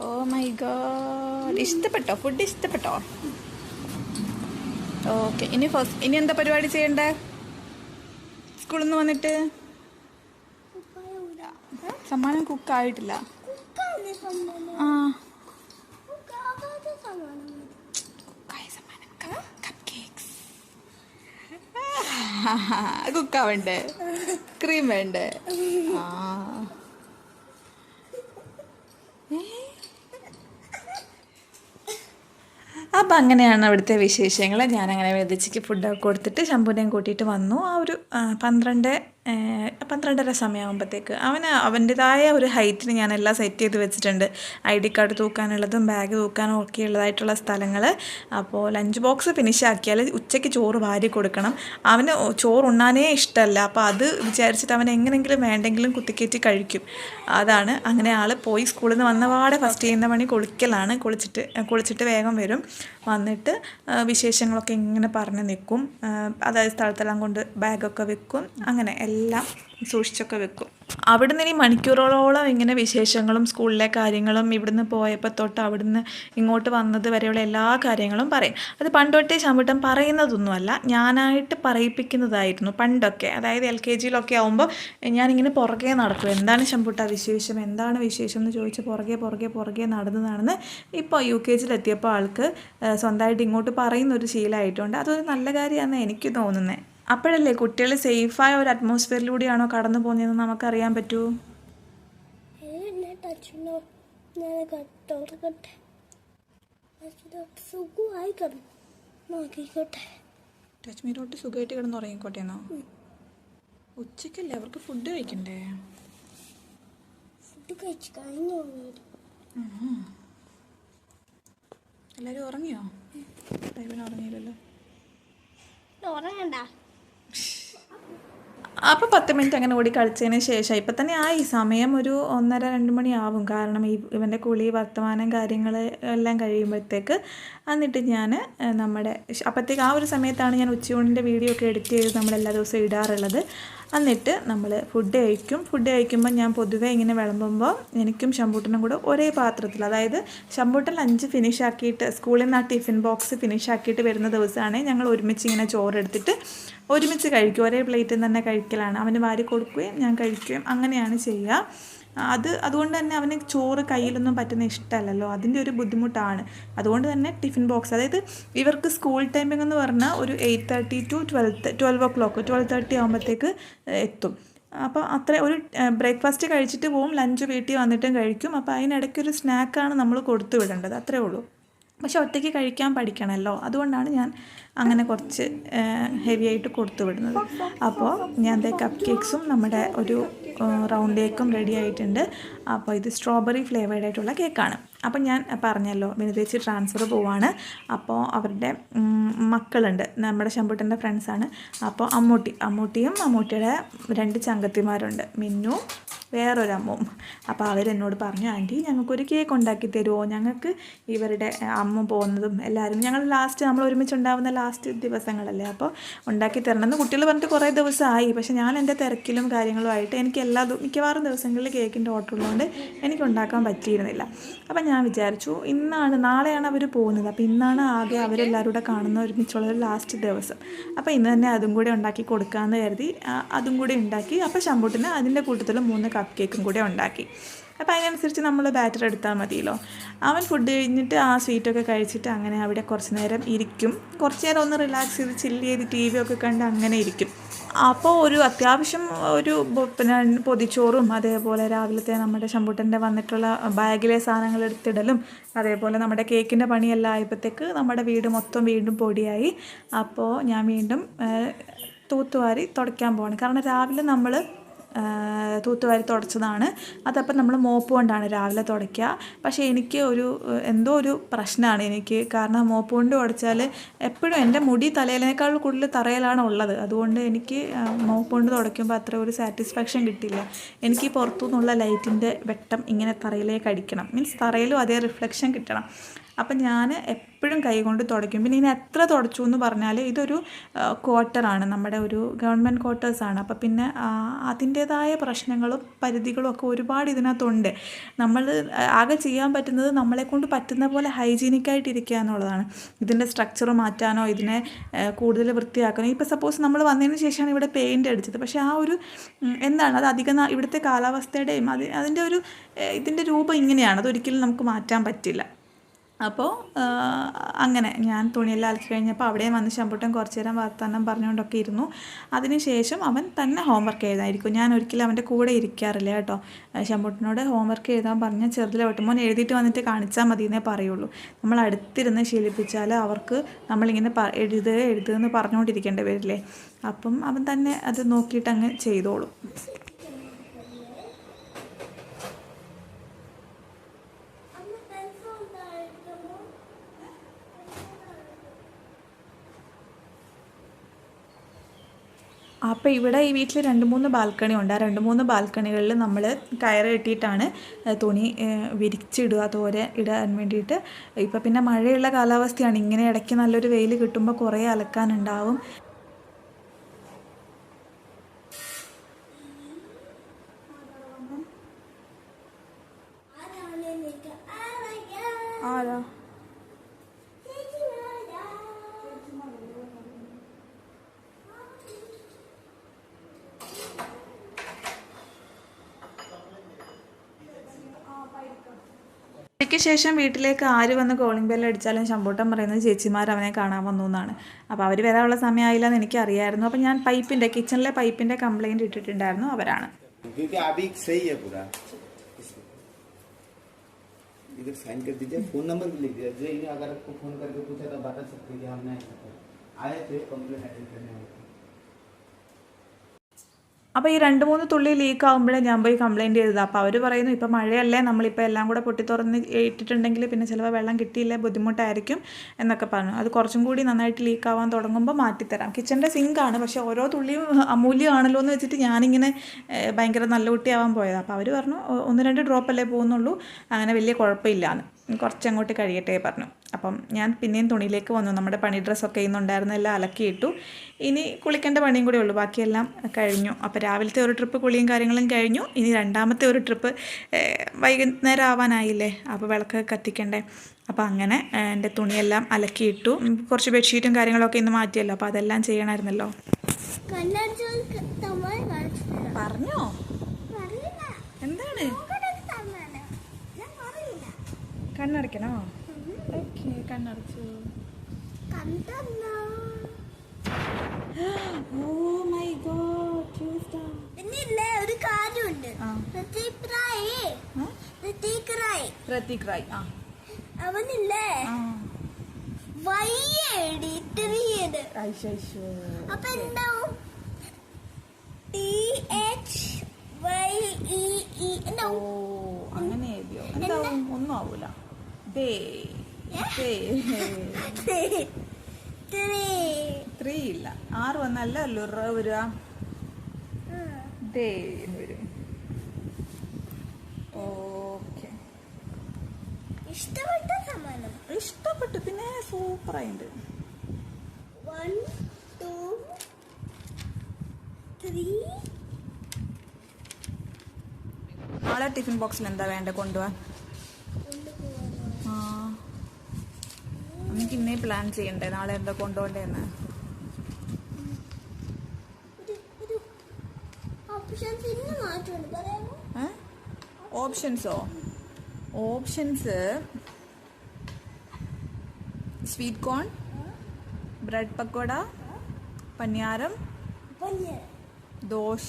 Oh my God. ഇഷ്ടപ്പെട്ടോ? ഫുഡ് ഇഷ്ടപ്പെട്ടോ? ഓക്കെ. ഇനി എന്താ പരിപാടി ചെയ്യണ്ടേ സ്കൂളിൽ നിന്ന് വന്നിട്ട്? സമ്മാനം കുക്കായിട്ടില്ല. കുക്കാവണ്ടേ? ക്രീം വേണ്ടേ? അപ്പം അങ്ങനെയാണ് അവിടുത്തെ വിശേഷങ്ങൾ. ഞാനങ്ങനെ വേദിച്ചയ്ക്ക് ഫുഡൊക്കെ കൊടുത്തിട്ട് ശംഭുവിനെയും കൂട്ടിയിട്ട് വന്നു. ആ ഒരു 12:30 സമയമാകുമ്പോഴത്തേക്ക് അവൻ്റെതായ ഒരു ഹൈറ്റിന് ഞാനെല്ലാം സെറ്റ് ചെയ്ത് വെച്ചിട്ടുണ്ട്. ID കാർഡ് തൂക്കാനുള്ളതും ബാഗ് തൂക്കാനും ഒക്കെ ഉള്ളതായിട്ടുള്ള സ്ഥലങ്ങൾ. അപ്പോൾ ലഞ്ച് ബോക്സ് ഫിനിഷാക്കിയാൽ ഉച്ചയ്ക്ക് ചോറ് വാരി കൊടുക്കണം. അവന് ചോറ് ഉണ്ണാനേ ഇഷ്ടമല്ല. അപ്പോൾ അത് വിചാരിച്ചിട്ട് അവൻ എങ്ങനെയെങ്കിലും വേണ്ടെങ്കിലും കുത്തിക്കയറ്റി കഴിക്കും. അതാണ്. അങ്ങനെ ആൾ പോയി സ്കൂളിൽ നിന്ന് വന്നപാടെ ഫസ്റ്റ് ചെയ്യുന്ന പണി കുളിക്കലാണ്. കുളിച്ചിട്ട് വേഗം വരും. വന്നിട്ട് വിശേഷങ്ങളൊക്കെ ഇങ്ങനെ പറഞ്ഞ് നിൽക്കും. അതായത് സ്ഥലത്തെല്ലാം കൊണ്ട് ബാഗൊക്കെ വെക്കും. അങ്ങനെ എല്ലാം സൂക്ഷിച്ചൊക്കെ വെക്കും. അവിടുന്ന് ഇനി മണിക്കൂറുകളോളം ഇങ്ങനെ വിശേഷങ്ങളും സ്കൂളിലെ കാര്യങ്ങളും ഇവിടുന്ന് പോയപ്പോൾ തൊട്ട് അവിടുന്ന് ഇങ്ങോട്ട് വന്നത് വരെയുള്ള എല്ലാ കാര്യങ്ങളും പറയും. അത് പണ്ടൊട്ടേ ശമ്പൂട്ടൻ പറയുന്നതൊന്നുമല്ല, ഞാനായിട്ട് പറയിപ്പിക്കുന്നതായിരുന്നു പണ്ടൊക്കെ. അതായത് LKG-യിലൊക്കെ ആകുമ്പോൾ ഞാനിങ്ങനെ പുറകെ നടക്കും, എന്താണ് ശമ്പൂട്ട വിശേഷം, എന്താണ് വിശേഷം എന്ന് ചോദിച്ച് പുറകെ നടന്ന് ഇപ്പോൾ UKG-യിലെത്തിയപ്പോൾ ആൾക്ക് സ്വന്തമായിട്ട് ഇങ്ങോട്ട് പറയുന്നൊരു ശീലമായിട്ടുണ്ട്. അതൊരു നല്ല കാര്യമാണെന്ന് എനിക്ക് തോന്നുന്നത്. അപ്പോഴല്ലേ കുട്ടികൾ സേഫായ ഒരു അറ്റ്മോസ്ഫിയറിലൂടെയാണോ കടന്നു പോകുന്നതെന്ന് നമുക്കറിയാൻ പറ്റൂ. ടച്ച് മീ തൊട്ട് സുഖമായിട്ട് കിടന്ന് ഉറങ്ങിക്കോട്ടെ എന്നോ? ഉച്ചക്കല്ലേ അവർക്ക് ഫുഡ് കഴിക്കണ്ടേ? എല്ലാവരും ഉറങ്ങിയോ? ഇവൻ ഉറങ്ങിയില്ലല്ലോ. അപ്പോൾ 10 മിനിറ്റ് അങ്ങനെ ഓടി കളിച്ചതിന് ശേഷം ഇപ്പം തന്നെ ആയി സമയം ഒരു 1:30-2 മണിയാവും. കാരണം ഇവൻ്റെ കുളി വർത്തമാനം കാര്യങ്ങൾ എല്ലാം കഴിയുമ്പോഴത്തേക്ക്. എന്നിട്ട് ഞാൻ അപ്പോഴത്തേക്ക് ആ ഒരു സമയത്താണ് ഞാൻ ഉച്ചയൂണിൻ്റെ വീഡിയോ ഒക്കെ എഡിറ്റ് ചെയ്ത് നമ്മളെല്ലാ ദിവസവും ഇടാറുള്ളത്. എന്നിട്ട് നമ്മൾ ഫുഡ് കഴിക്കുമ്പോൾ ഞാൻ പൊതുവേ ഇങ്ങനെ വിളമ്പുമ്പോൾ എനിക്കും ശമ്പൂട്ടനും കൂടെ ഒരേ പാത്രത്തിൽ, അതായത് ശമ്പൂട്ടൻ ലഞ്ച് ഫിനിഷ് ആക്കിയിട്ട് സ്കൂളിൽ നിന്ന് ആ ടിഫിൻ ബോക്സ് ഫിനിഷ് ആക്കിയിട്ട് വരുന്ന ദിവസമാണ് ഞങ്ങൾ ഒരുമിച്ച് ഇങ്ങനെ ചോറെടുത്തിട്ട് ഒരുമിച്ച് കഴിക്കും. ഒരേ പ്ലേറ്റിൽ തന്നെ കഴിക്കലാണ്. അവന് വാരി കൊടുക്കുകയും ഞാൻ കഴിക്കുകയും അങ്ങനെയാണ് ചെയ്യുക. അതുകൊണ്ട് തന്നെ അവന് ചോറ് കയ്യിലൊന്നും പറ്റുന്ന ഇഷ്ടമല്ലല്ലോ, അതിൻ്റെ ഒരു ബുദ്ധിമുട്ടാണ്. അതുകൊണ്ട് തന്നെ ടിഫിൻ ബോക്സ്, അതായത് ഇവർക്ക് സ്കൂൾ ടൈമിംഗ് എന്ന് പറഞ്ഞാൽ ഒരു 8:30 to 12 o'clock 12:30 ആകുമ്പോഴത്തേക്ക് എത്തും. അപ്പോൾ അത്ര ഒരു ബ്രേക്ക്ഫാസ്റ്റ് കഴിച്ചിട്ട് പോവും, ലഞ്ച് വീട്ടിൽ വന്നിട്ടും കഴിക്കും. അപ്പോൾ അതിനിടയ്ക്കൊരു സ്നാക്കാണ് നമ്മൾ കൊടുത്തു വിടേണ്ടത്, അത്രേ ഉള്ളൂ. പക്ഷെ ഒറ്റയ്ക്ക് കഴിക്കാൻ പഠിക്കണമല്ലോ, അതുകൊണ്ടാണ് ഞാൻ അങ്ങനെ കുറച്ച് ഹെവി ആയിട്ട് കൊടുത്തു വിടുന്നത്. അപ്പോൾ ഞാൻ കപ്പ് കേക്ക്സും നമ്മുടെ ഒരു റൗണ്ട് കേക്കും റെഡി ആയിട്ടുണ്ട്. അപ്പോൾ ഇത് സ്ട്രോബെറി ഫ്ലേവേർഡ് ആയിട്ടുള്ള കേക്കാണ്. അപ്പം ഞാൻ പറഞ്ഞല്ലോ വിനിതേച്ചി ട്രാൻസ്ഫർ പോവാണ്. അപ്പോൾ അവരുടെ മക്കളുണ്ട്, നമ്മുടെ ശമ്പൂട്ടൻ്റെ ഫ്രണ്ട്സാണ്. അപ്പോൾ അമ്മൂട്ടിയും അമ്മൂട്ടിയുടെ 2 ചങ്കത്തിമാരുണ്ട്, മിന്നു വേറൊരമ്മും. അപ്പോൾ അവരെന്നോട് പറഞ്ഞു, ആൻറ്റി ഞങ്ങൾക്കൊരു കേക്ക് ഉണ്ടാക്കി തരുമോ, ഞങ്ങൾക്ക് ഇവരുടെ അമ്മ പോകുന്നതും എല്ലാവരും ഞങ്ങൾ നമ്മൾ ഒരുമിച്ചുണ്ടാവുന്ന ലാസ്റ്റ് ദിവസങ്ങളല്ലേ, അപ്പോൾ ഉണ്ടാക്കി തരണമെന്ന് കുട്ടികൾ പറഞ്ഞിട്ട് കുറേ ദിവസമായി. പക്ഷേ ഞാൻ എൻ്റെ തിരക്കിലും കാര്യങ്ങളുമായിട്ട് എനിക്ക് മിക്കവാറും ദിവസങ്ങളിൽ കേക്കിൻ്റെ ഓർഡർ ഉള്ളതുകൊണ്ട് എനിക്ക് ഉണ്ടാക്കാൻ പറ്റിയിരുന്നില്ല. അപ്പം ഞാൻ വിചാരിച്ചു നാളെയാണ് അവർ പോകുന്നത്, അപ്പോൾ ഇന്നാണ് ആകെ അവരെല്ലാവരും കൂടെ കാണുന്ന ഒരുമിച്ചുള്ള ഒരു ലാസ്റ്റ് ദിവസം. അപ്പോൾ ഇന്ന് തന്നെ അതും കൂടെ ഉണ്ടാക്കി കൊടുക്കാമെന്ന് കരുതി അതും കൂടെ ഉണ്ടാക്കി. അപ്പോൾ ശമ്പൂട്ടിന് അതിൻ്റെ കൂട്ടത്തിൽ 3 കപ്പ് കേക്കും കൂടെ ഉണ്ടാക്കി. അപ്പോൾ അതിനനുസരിച്ച് നമ്മൾ ബാറ്റർ എടുത്താൽ മതിയല്ലോ. അവൻ ഫുഡ് കഴിഞ്ഞിട്ട് ആ സ്വീറ്റൊക്കെ കഴിച്ചിട്ട് അങ്ങനെ അവിടെ കുറച്ച് നേരം ഇരിക്കും. കുറച്ച് നേരം ഒന്ന് റിലാക്സ് ചെയ്ത് ചില്ല് ചെയ്ത് TV ഒക്കെ കണ്ട് അങ്ങനെ ഇരിക്കും. അപ്പോൾ ഒരു അത്യാവശ്യം പിന്നെ പൊതിച്ചോറും അതേപോലെ രാവിലത്തെ നമ്മുടെ ശമ്പൂട്ടൻ്റെ വന്നിട്ടുള്ള ബാഗിലെ സാധനങ്ങൾ എടുത്തിടലും അതേപോലെ നമ്മുടെ കേക്കിൻ്റെ പണിയെല്ലാം ആയപ്പോഴത്തേക്ക് നമ്മുടെ വീട് മൊത്തം വീണ്ടും പൊടിയായി. അപ്പോൾ ഞാൻ വീണ്ടും തൂത്തുവാരി തുടയ്ക്കാൻ പോവാണ്. കാരണം രാവിലെ നമ്മൾ തൂത്തുവാരി തുടച്ചതാണ്. അതപ്പം നമ്മൾ മോപ്പ് കൊണ്ടാണ് രാവിലെ തുടയ്ക്കുക. പക്ഷേ എനിക്ക് എന്തോ ഒരു പ്രശ്നമാണ് എനിക്ക്. കാരണം മോപ്പ് കൊണ്ട് തുടച്ചാൽ എപ്പോഴും എൻ്റെ മുടി തലയിലേക്കാൾ കൂടുതൽ തറയിലാണ് ഉള്ളത്. അതുകൊണ്ട് എനിക്ക് മോപ്പ് കൊണ്ട് തുടയ്ക്കുമ്പോൾ അത്ര ഒരു സാറ്റിസ്ഫാക്ഷൻ കിട്ടില്ല. എനിക്ക് പുറത്തുനിന്നുള്ള ലൈറ്റിൻ്റെ വെട്ടം ഇങ്ങനെ തറയിലേക്ക് അടിക്കണം, മീൻസ് തറയിലും അതേ റിഫ്ലക്ഷൻ കിട്ടണം. അപ്പം ഞാൻ എപ്പോഴും കൈ കൊണ്ട് തുടയ്ക്കും. പിന്നെ ഇനി എത്ര തുടച്ചു എന്ന് പറഞ്ഞാൽ ഇതൊരു ക്വാർട്ടറാണ്, നമ്മുടെ ഒരു ഗവൺമെൻറ് ക്വാർട്ടേഴ്സാണ്. അപ്പോൾ പിന്നെ അതിൻ്റേതായ പ്രശ്നങ്ങളും പരിധികളും ഒക്കെ ഒരുപാട് ഇതിനകത്തുണ്ട്. നമ്മൾ ആകെ ചെയ്യാൻ പറ്റുന്നത് നമ്മളെക്കൊണ്ട് പറ്റുന്ന പോലെ ഹൈജീനിക്കായിട്ടിരിക്കുക എന്നുള്ളതാണ്. ഇതിൻ്റെ സ്ട്രക്ചർ മാറ്റാനോ ഇതിനെ കൂടുതൽ വൃത്തിയാക്കാനോ. ഇപ്പോൾ സപ്പോസ് നമ്മൾ വന്നതിന് ശേഷമാണ് ഇവിടെ പെയിൻ്റ് അടിച്ചത്, പക്ഷേ ആ ഒരു അത് അധികം ഇവിടുത്തെ കാലാവസ്ഥയുടെയും ഇതിൻ്റെ രൂപം ഇങ്ങനെയാണ്, അതൊരിക്കലും നമുക്ക് മാറ്റാൻ പറ്റില്ല. അപ്പോൾ അങ്ങനെ ഞാൻ തുണിയെല്ലാം അലക്കി കഴിഞ്ഞപ്പോൾ അവിടെയും വന്ന് ശമ്പൂട്ടൻ കുറച്ച് നേരം വർത്തമാനം പറഞ്ഞുകൊണ്ടൊക്കെ ഇരുന്നു. അതിനുശേഷം അവൻ തന്നെ ഹോംവർക്ക് എഴുതായിരിക്കും. ഞാൻ ഒരിക്കലും അവൻ്റെ കൂടെ ഇരിക്കാറില്ല കേട്ടോ. ശമ്പൂട്ടനോട് ഹോംവർക്ക് എഴുതാൻ പറഞ്ഞാൽ ചെറുതിലെ മോൻ എഴുതിയിട്ട് വന്നിട്ട് കാണിച്ചാൽ മതി എന്നേ പറയുള്ളൂ. നമ്മൾ അടുത്തിരുന്ന് ശീലിപ്പിച്ചാൽ അവർക്ക് നമ്മളിങ്ങനെ എഴുതുകയെന്ന് പറഞ്ഞുകൊണ്ടിരിക്കേണ്ടി വരില്ലേ. അപ്പം അവൻ തന്നെ അത് നോക്കിയിട്ട് അങ്ങ് ചെയ്തോളും. അപ്പോൾ ഇവിടെ ഈ വീട്ടിൽ 2-3 ബാൽക്കണി ഉണ്ട്. ആ 2-3 ബാൽക്കണികളിൽ നമ്മൾ കയറ് കെട്ടിയിട്ടാണ് തുണി തോര ഇടാൻ വേണ്ടിയിട്ട്. ഇപ്പോൾ പിന്നെ മഴയുള്ള കാലാവസ്ഥയാണ്, ഇങ്ങനെ ഇടയ്ക്ക് നല്ലൊരു വെയിൽ കിട്ടുമ്പോൾ കുറേ അലക്കാനുണ്ടാവും. ആരാ? ഉച്ചയ്ക്ക് ശേഷം വീട്ടിലേക്ക് ആര് വന്ന് കോളിംഗ് ബെല്ല് അടിച്ചാലും ശമ്പൂട്ടൻ പറയുന്നത് ചേച്ചിമാർ അവനെ കാണാൻ വന്നു എന്നാണ്. അപ്പോൾ അവർ വരാനുള്ള സമയമായില്ല എന്ന് എനിക്കറിയായിരുന്നു. അപ്പോൾ ഞാൻ കിച്ചണിലെ പൈപ്പിൻ്റെ കംപ്ലയിൻറ്റ് ഇട്ടിട്ടുണ്ടായിരുന്നു, അവരാണ്. इधर साइन कर दीजिए, फोन नंबर भी लिख दीजिए। अगर आपको फोन करके पूछा तो बता सकते हैं कि हम नहीं आए थे कंप्लेंट अटेंड करने आए थे. അപ്പോൾ ഈ 2-3 തുള്ളി ലീക്ക് ആകുമ്പോഴേ ഞാൻ പോയി കംപ്ലയിൻറ്റ് ചെയ്തത്. അപ്പോൾ അവർ പറയുന്നു ഇപ്പോൾ മഴയല്ലേ, നമ്മളിപ്പോൾ എല്ലാം കൂടെ പൊട്ടി തുറന്ന് ഇട്ടിട്ടുണ്ടെങ്കിൽ പിന്നെ ചിലപ്പോൾ വെള്ളം കിട്ടിയില്ല, ബുദ്ധിമുട്ടായിരിക്കും എന്നൊക്കെ പറഞ്ഞു. അത് കുറച്ചും കൂടി നന്നായിട്ട് ലീക്ക് ആവാൻ തുടങ്ങുമ്പോൾ മാറ്റിത്തരാം. കിച്ചൻ്റെ സിങ്കാണ്, പക്ഷേ ഓരോ തുള്ളിയും അമൂല്യമാണല്ലോ എന്ന് വെച്ചിട്ട് ഞാനിങ്ങനെ ഭയങ്കര നല്ല കുട്ടിയാവാൻ പോയത്. അപ്പോൾ അവർ പറഞ്ഞു 1-2 ഡ്രോപ്പല്ലേ പോകുന്നുള്ളൂ, അങ്ങനെ വലിയ കുഴപ്പമില്ലാന്ന്, കുറച്ചങ്ങോട്ട് കഴിയട്ടെ പറഞ്ഞു. അപ്പം ഞാൻ പിന്നെയും തുണിയിലേക്ക് വന്നു. നമ്മുടെ പണി ഡ്രസ്സൊക്കെ ഇന്നുണ്ടായിരുന്ന എല്ലാം അലക്കിയിട്ടു. ഇനി കുളിക്കേണ്ട പണിയും കൂടി ഉള്ളൂ, ബാക്കിയെല്ലാം കഴിഞ്ഞു. അപ്പോൾ രാവിലത്തെ ഒരു ട്രിപ്പ് കുളിയും കാര്യങ്ങളും കഴിഞ്ഞു. ഇനി രണ്ടാമത്തെ ഒരു ട്രിപ്പ് വൈകുന്നേരം ആവാനായില്ലേ, അപ്പോൾ വിളക്ക് കത്തിക്കണ്ടേ. അപ്പോൾ അങ്ങനെ എൻ്റെ തുണിയെല്ലാം അലക്കിയിട്ടു. കുറച്ച് ബെഡ്ഷീറ്റും കാര്യങ്ങളൊക്കെ ഇന്ന് മാറ്റിയല്ലോ, അപ്പോൾ അതെല്ലാം ചെയ്യണമായിരുന്നല്ലോ. പറഞ്ഞോ? എന്താണ്? കണ്ണടയ്ക്കണോ? ഓക്കെ, കണ്ണടച്ചു. ഓ മൈ ഗോഡ്, പിന്നില്ലേ ഒരു കാര്യമുണ്ട്. പ്രതീക് റായ് അവനില്ലേ വയ്യെടിയത്. അപ്പൊ എന്താവും? അങ്ങനെ എഴുതിയോ? എന്താവും? ഒന്നും ആവൂല. ഇല്ല 6 വന്നല്ല വരിക. ഡേ വരും. ഓക്കെ, ഇഷ്ടപ്പെട്ടു. പിന്നെ സൂപ്പറായിട്ടുണ്ട്. 1 2 3. നാളെ ടിഫിൻ ബോക്സിൽ എന്താ വേണ്ട കൊണ്ടുപോവാൻ? നമുക്ക് ഇന്നേ പ്ലാൻ ചെയ്യണ്ടേ നാളെ എന്താ കൊണ്ടുപോകണ്ടേന്ന്? ഓപ്ഷൻസോ? Options sweet corn, bread pakoda, paniyaram, dosa.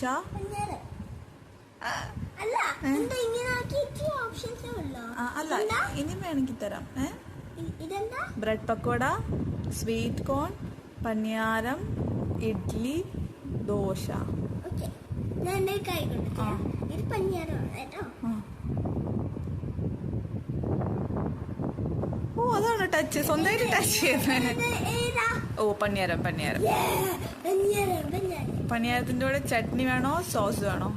അല്ല, ഇനി വേണമെങ്കിൽ തരാം. Bread pakoda, sweet corn, paniyaram, idli, dosa. ഓ, അതാണ് ടച്ച്, സ്വന്തമായിട്ട് ടച്ച് ചെയ്യുന്നത്. ഓ, പനിയാരം. പനിയാരത്തിന്റെ കൂടെ ചട്നി വേണോ സോസ് വേണോ?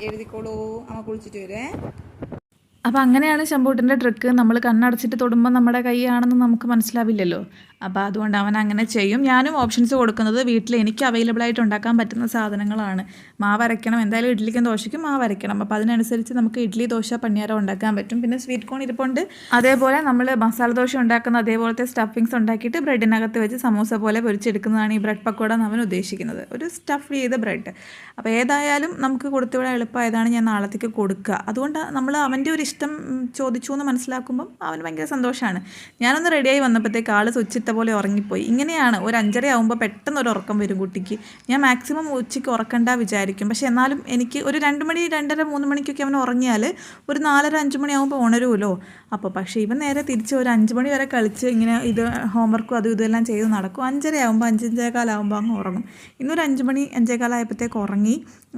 എഴുതിക്കോളൂ, അമ്മ കുളിച്ചിട്ട് വരേ. അപ്പോൾ അങ്ങനെയാണ് ശമ്പൂട്ടിൻ്റെ ട്രിക്ക്. നമ്മൾ കണ്ണടച്ചിട്ട് തൊടുമ്പോൾ നമ്മുടെ കൈയാണെന്ന് നമുക്ക് മനസ്സിലാവില്ലല്ലോ. അപ്പോൾ അതുകൊണ്ട് അവൻ അങ്ങനെ ചെയ്യും. ഞാനും ഓപ്ഷൻസ് കൊടുക്കുന്നത് വീട്ടിൽ എനിക്ക് അവൈലബിൾ ആയിട്ട് ഉണ്ടാക്കാൻ പറ്റുന്ന സാധനങ്ങളാണ്. മാവ് അരയ്ക്കണം, എന്തായാലും ഇഡ്ഡലിക്കും ദോശയ്ക്കും മാവ് അരയ്ക്കണം. അപ്പോൾ അതിനനുസരിച്ച് നമുക്ക് ഇഡ്ഡലി, ദോശ, പനിയാരം ഉണ്ടാക്കാൻ പറ്റും. പിന്നെ സ്വീറ്റ് കോൺ ഇരിപ്പുണ്ട്. അതേപോലെ നമ്മൾ മസാല ദോശ ഉണ്ടാക്കുന്ന അതേപോലത്തെ സ്റ്റഫിങ്സ് ഉണ്ടാക്കിയിട്ട് ബ്രെഡിനകത്ത് വെച്ച് സമൂസ പോലെ പൊരിച്ചെടുക്കുന്നതാണ് ഈ ബ്രെഡ് പക്കോട എന്ന് അവൻ ഉദ്ദേശിക്കുന്നത്. ഒരു സ്റ്റഫ് ചെയ്ത ബ്രെഡ്. അപ്പോൾ ഏതായാലും നമുക്ക് കൊടുത്തുവിടാൻ എളുപ്പമായതാണ് ഞാൻ നാളത്തേക്ക് കൊടുക്കുക. അതുകൊണ്ട് നമ്മൾ അവൻ്റെ ഒരു ഇഷ്ടം ചോദിച്ചു എന്ന് മനസ്സിലാക്കുമ്പം അവന് ഭയങ്കര സന്തോഷമാണ്. ഞാനൊന്ന് റെഡിയായി വന്നപ്പോഴത്തേക്ക് ആൾ സ്വിച്ചിട്ട പോലെ ഉറങ്ങിപ്പോയി. ഇങ്ങനെയാണ്, ഒരു 5:30 ആകുമ്പോൾ പെട്ടെന്ന് ഒരു ഉറക്കം വരും കുട്ടിക്ക്. ഞാൻ മാക്സിമം ഉച്ചയ്ക്ക് ഉറക്കണ്ട വിചാരിക്കും. പക്ഷേ എന്നാലും എനിക്ക് ഒരു 2 മണി 2:30 3 മണിക്കൊക്കെ അവൻ ഉറങ്ങിയാൽ ഒരു 4:30 5 മണിയാകുമ്പോൾ ഉണരുമല്ലോ. അപ്പോൾ പക്ഷേ ഇവൻ നേരെ തിരിച്ച് ഒരു 5 മണി വരെ കളിച്ച് ഇങ്ങനെ ഇത് ഹോംവർക്കും അതും ഇതെല്ലാം ചെയ്ത് നടക്കും. 5:30 ആകുമ്പോൾ 5:15 ആകുമ്പോൾ അങ്ങ് ഉറങ്ങും. ഇന്നൊരു 5 മണി 5:15 ആയപ്പോഴത്തേക്ക്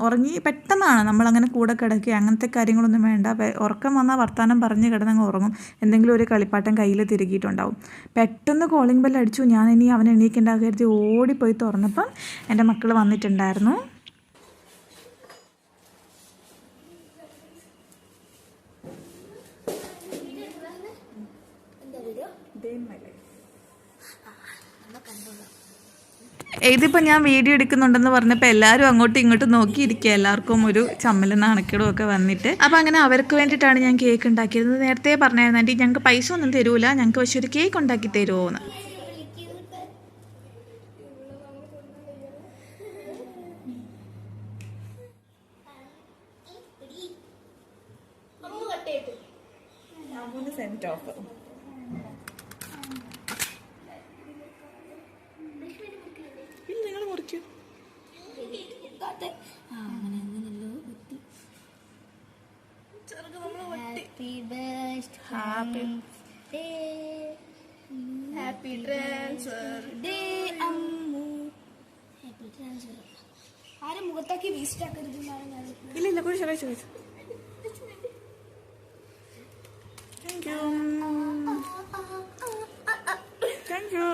ഉറങ്ങി പെട്ടെന്നാണ്. നമ്മളങ്ങനെ കൂടെ കിടക്കുക അങ്ങനത്തെ കാര്യങ്ങളൊന്നും വേണ്ട. ഉറക്കം വന്നാൽ വർത്താനം പറഞ്ഞ് കിടന്നങ്ങ് ഉറങ്ങും. എന്തെങ്കിലും ഒരു കളിപ്പാട്ടം കയ്യിൽ തിരുകിയിട്ടുണ്ടാവും. പെട്ടെന്ന് കോളിംഗ് ബെല്ല് അടിച്ചു. ഞാൻ ഇനി അവൻ എണീക്കേണ്ട കരുതി ഓടിപ്പോയി തുറന്നപ്പം എൻ്റെ മക്കൾ വന്നിട്ടുണ്ടായിരുന്നു. ഇതിപ്പോൾ ഞാൻ വീഡിയോ എടുക്കുന്നുണ്ടെന്ന് പറഞ്ഞപ്പോൾ എല്ലാവരും അങ്ങോട്ടും ഇങ്ങോട്ടും നോക്കിയിരിക്കുക, എല്ലാവർക്കും ഒരു ചമ്മലും നാണക്കേടും ഒക്കെ വന്നിട്ട്. അപ്പോൾ അങ്ങനെ അവർക്ക് വേണ്ടിയിട്ടാണ് ഞാൻ കേക്ക് ഉണ്ടാക്കിയത്. നേരത്തെ പറഞ്ഞായിരുന്നു ആൻറ്റി ഞങ്ങൾക്ക് പൈസ ഒന്നും തരൂല, ഞങ്ങൾക്ക് പക്ഷേ ഒരു കേക്ക് ഉണ്ടാക്കി തരുമോ എന്ന്. സെൻറ്റ് ഓഫ് ഇല്ല, നിങ്ങൾ മുറിക്കൂ. Happy transfer day Ammu. ആരും മുഖത്താക്കി വേസ്റ്റ് ആക്കരുത്. ഇല്ല ഇല്ല, കുഴിച്ചു കഴിച്ചു കഴിച്ചു. Thank you thank you.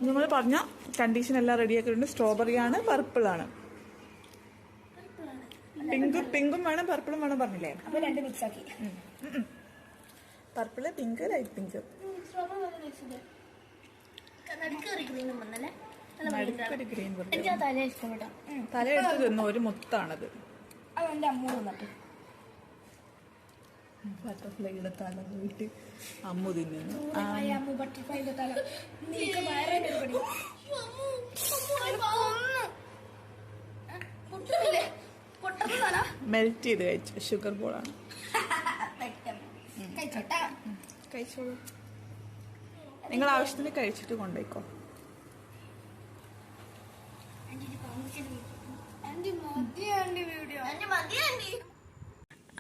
നമ്മൾ പറഞ്ഞ കണ്ടീഷൻ എല്ലാം റെഡിയാക്കിയിട്ടുണ്ട്. സ്ട്രോബെറിയാണ്, പർപ്പിളാണ്. പിങ്കും വേണം പർപ്പിളും വേണം പറഞ്ഞില്ലേ? അപ്പൊ രണ്ട് മിക്സ് ആക്കി. Purple, pink, light pink. Green തല ഇഷ്ടപ്പെട്ടോ? തലയെടുത്ത് തിന്നു, ഒരു മുത്താണത്. അതെന്റെ അമ്മ വന്നിട്ട് ബട്ടർഫ്ലൈയുടെ തല പോയിട്ട് അമ്മു തിന്നുന്നു. അമ്മ ബട്ടർഫ്ലൈയുടെ തല നീക്ക് വയറേ പരിപാടി. മെൽറ്റ് ചെയ്ത് കഴിച്ചു. ഷുഗർ ബോളാണ്. കഴിച്ചോളൂ, നിങ്ങൾ ആവശ്യത്തിന് കഴിച്ചിട്ട് കൊണ്ടുപോയിക്കോ.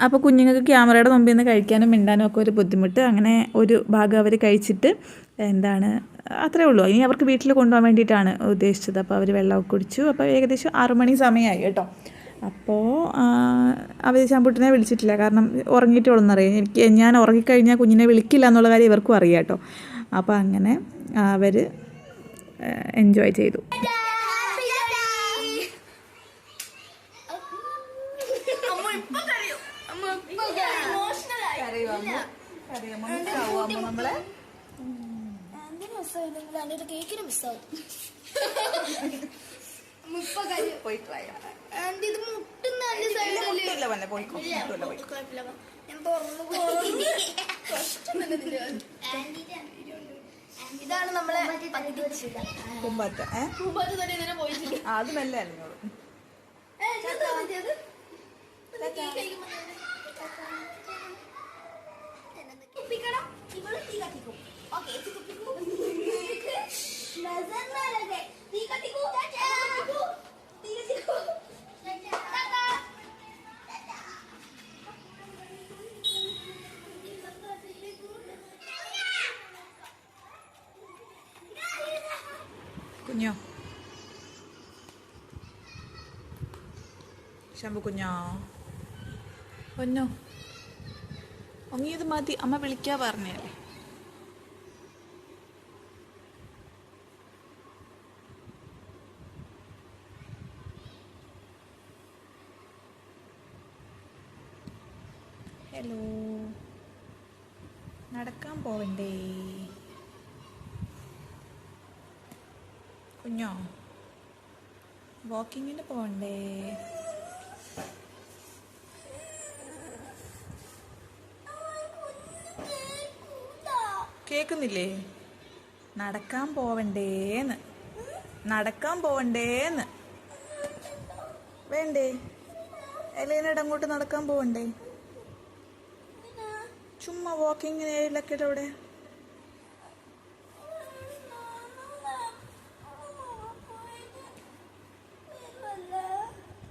അപ്പോൾ കുഞ്ഞുങ്ങൾക്ക് ക്യാമറയുടെ മുമ്പിൽ നിന്ന് കഴിക്കാനും മിണ്ടാനും ഒക്കെ ഒരു ബുദ്ധിമുട്ട്. അങ്ങനെ ഒരു ഭാഗം അവർ കഴിച്ചിട്ട് എന്താണ് അത്രേ ഉള്ളൂ. ഇനി അവർക്ക് വീട്ടിൽ കൊണ്ടുപോകാൻ വേണ്ടിയിട്ടാണ് ഉദ്ദേശിച്ചത്. അപ്പോൾ അവർ വെള്ളമൊക്കെ കുടിച്ചു. അപ്പോൾ ഏകദേശം 6 മണി സമയമായി കേട്ടോ. അപ്പോൾ അവർ ശമ്പൂട്ടിനെ വിളിച്ചിട്ടില്ല, കാരണം ഉറങ്ങിയിട്ടുള്ളെന്നറിയാം. ഞാൻ ഉറങ്ങിക്കഴിഞ്ഞാൽ കുഞ്ഞിനെ വിളിക്കില്ല എന്നുള്ള കാര്യം ഇവർക്കും അറിയാം കേട്ടോ. അപ്പോൾ അങ്ങനെ അവർ എൻജോയ് ചെയ്തു. നമ്മളെ കേക്കിന് മിസ്സാവും. ഇതാണ് നമ്മളെ കുമ്പത്ത്. അത് മെല്ലെ അറിഞ്ഞോളൂ. കുഞ്ഞോ, ശംഭു കുഞ്ഞോ, പൊന്നോ, ഒങ്ങിയത് മതി. അമ്മ വിളിക്കാ പറഞ്ഞല്ലേ. ഹലോ, നടക്കാൻ പോവണ്ടേ കുഞ്ഞോ? വാക്കിങ്ങിന് പോവണ്ടേ? കേൾക്കുന്നില്ലേ? നടക്കാൻ പോവണ്ടേന്ന്, നടക്കാൻ പോവണ്ടേന്ന്. വേണ്ടേ? എലേനയുടെ അങ്ങോട്ട് നടക്കാൻ പോവണ്ടേ? ചുമ്മാ വാക്കിങ്ങിന് 7 ലക്കയുടെ അവിടെ.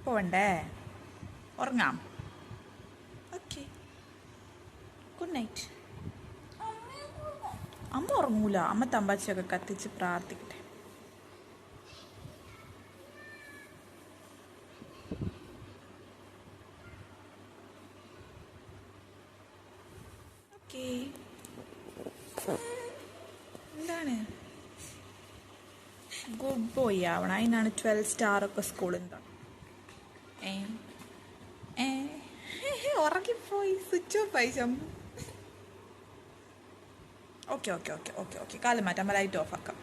പോവണ്ടേ? ഉറങ്ങാം. Okay, good night. അമ്മ ഉറങ്ങൂല. അമ്മ തമ്പാച്ചിയൊക്കെ കത്തിച്ച് പ്രാർത്ഥിക്കട്ടെ. ഓക്കെ, എന്താണ് ഗുഡ് ബോയ് ആവണം. അതിനാണ് 12 സ്റ്റാറൊക്കെ സ്കൂളിൽ നിന്ന്. ഉറങ്ങിപ്പോയി, സ്വിച്ച് ഓഫ് ആയി. Shambhu okay okay okay okay okay കാലം മാറ്റാം, ലൈറ്റ് ഓഫ് ആക്കാം.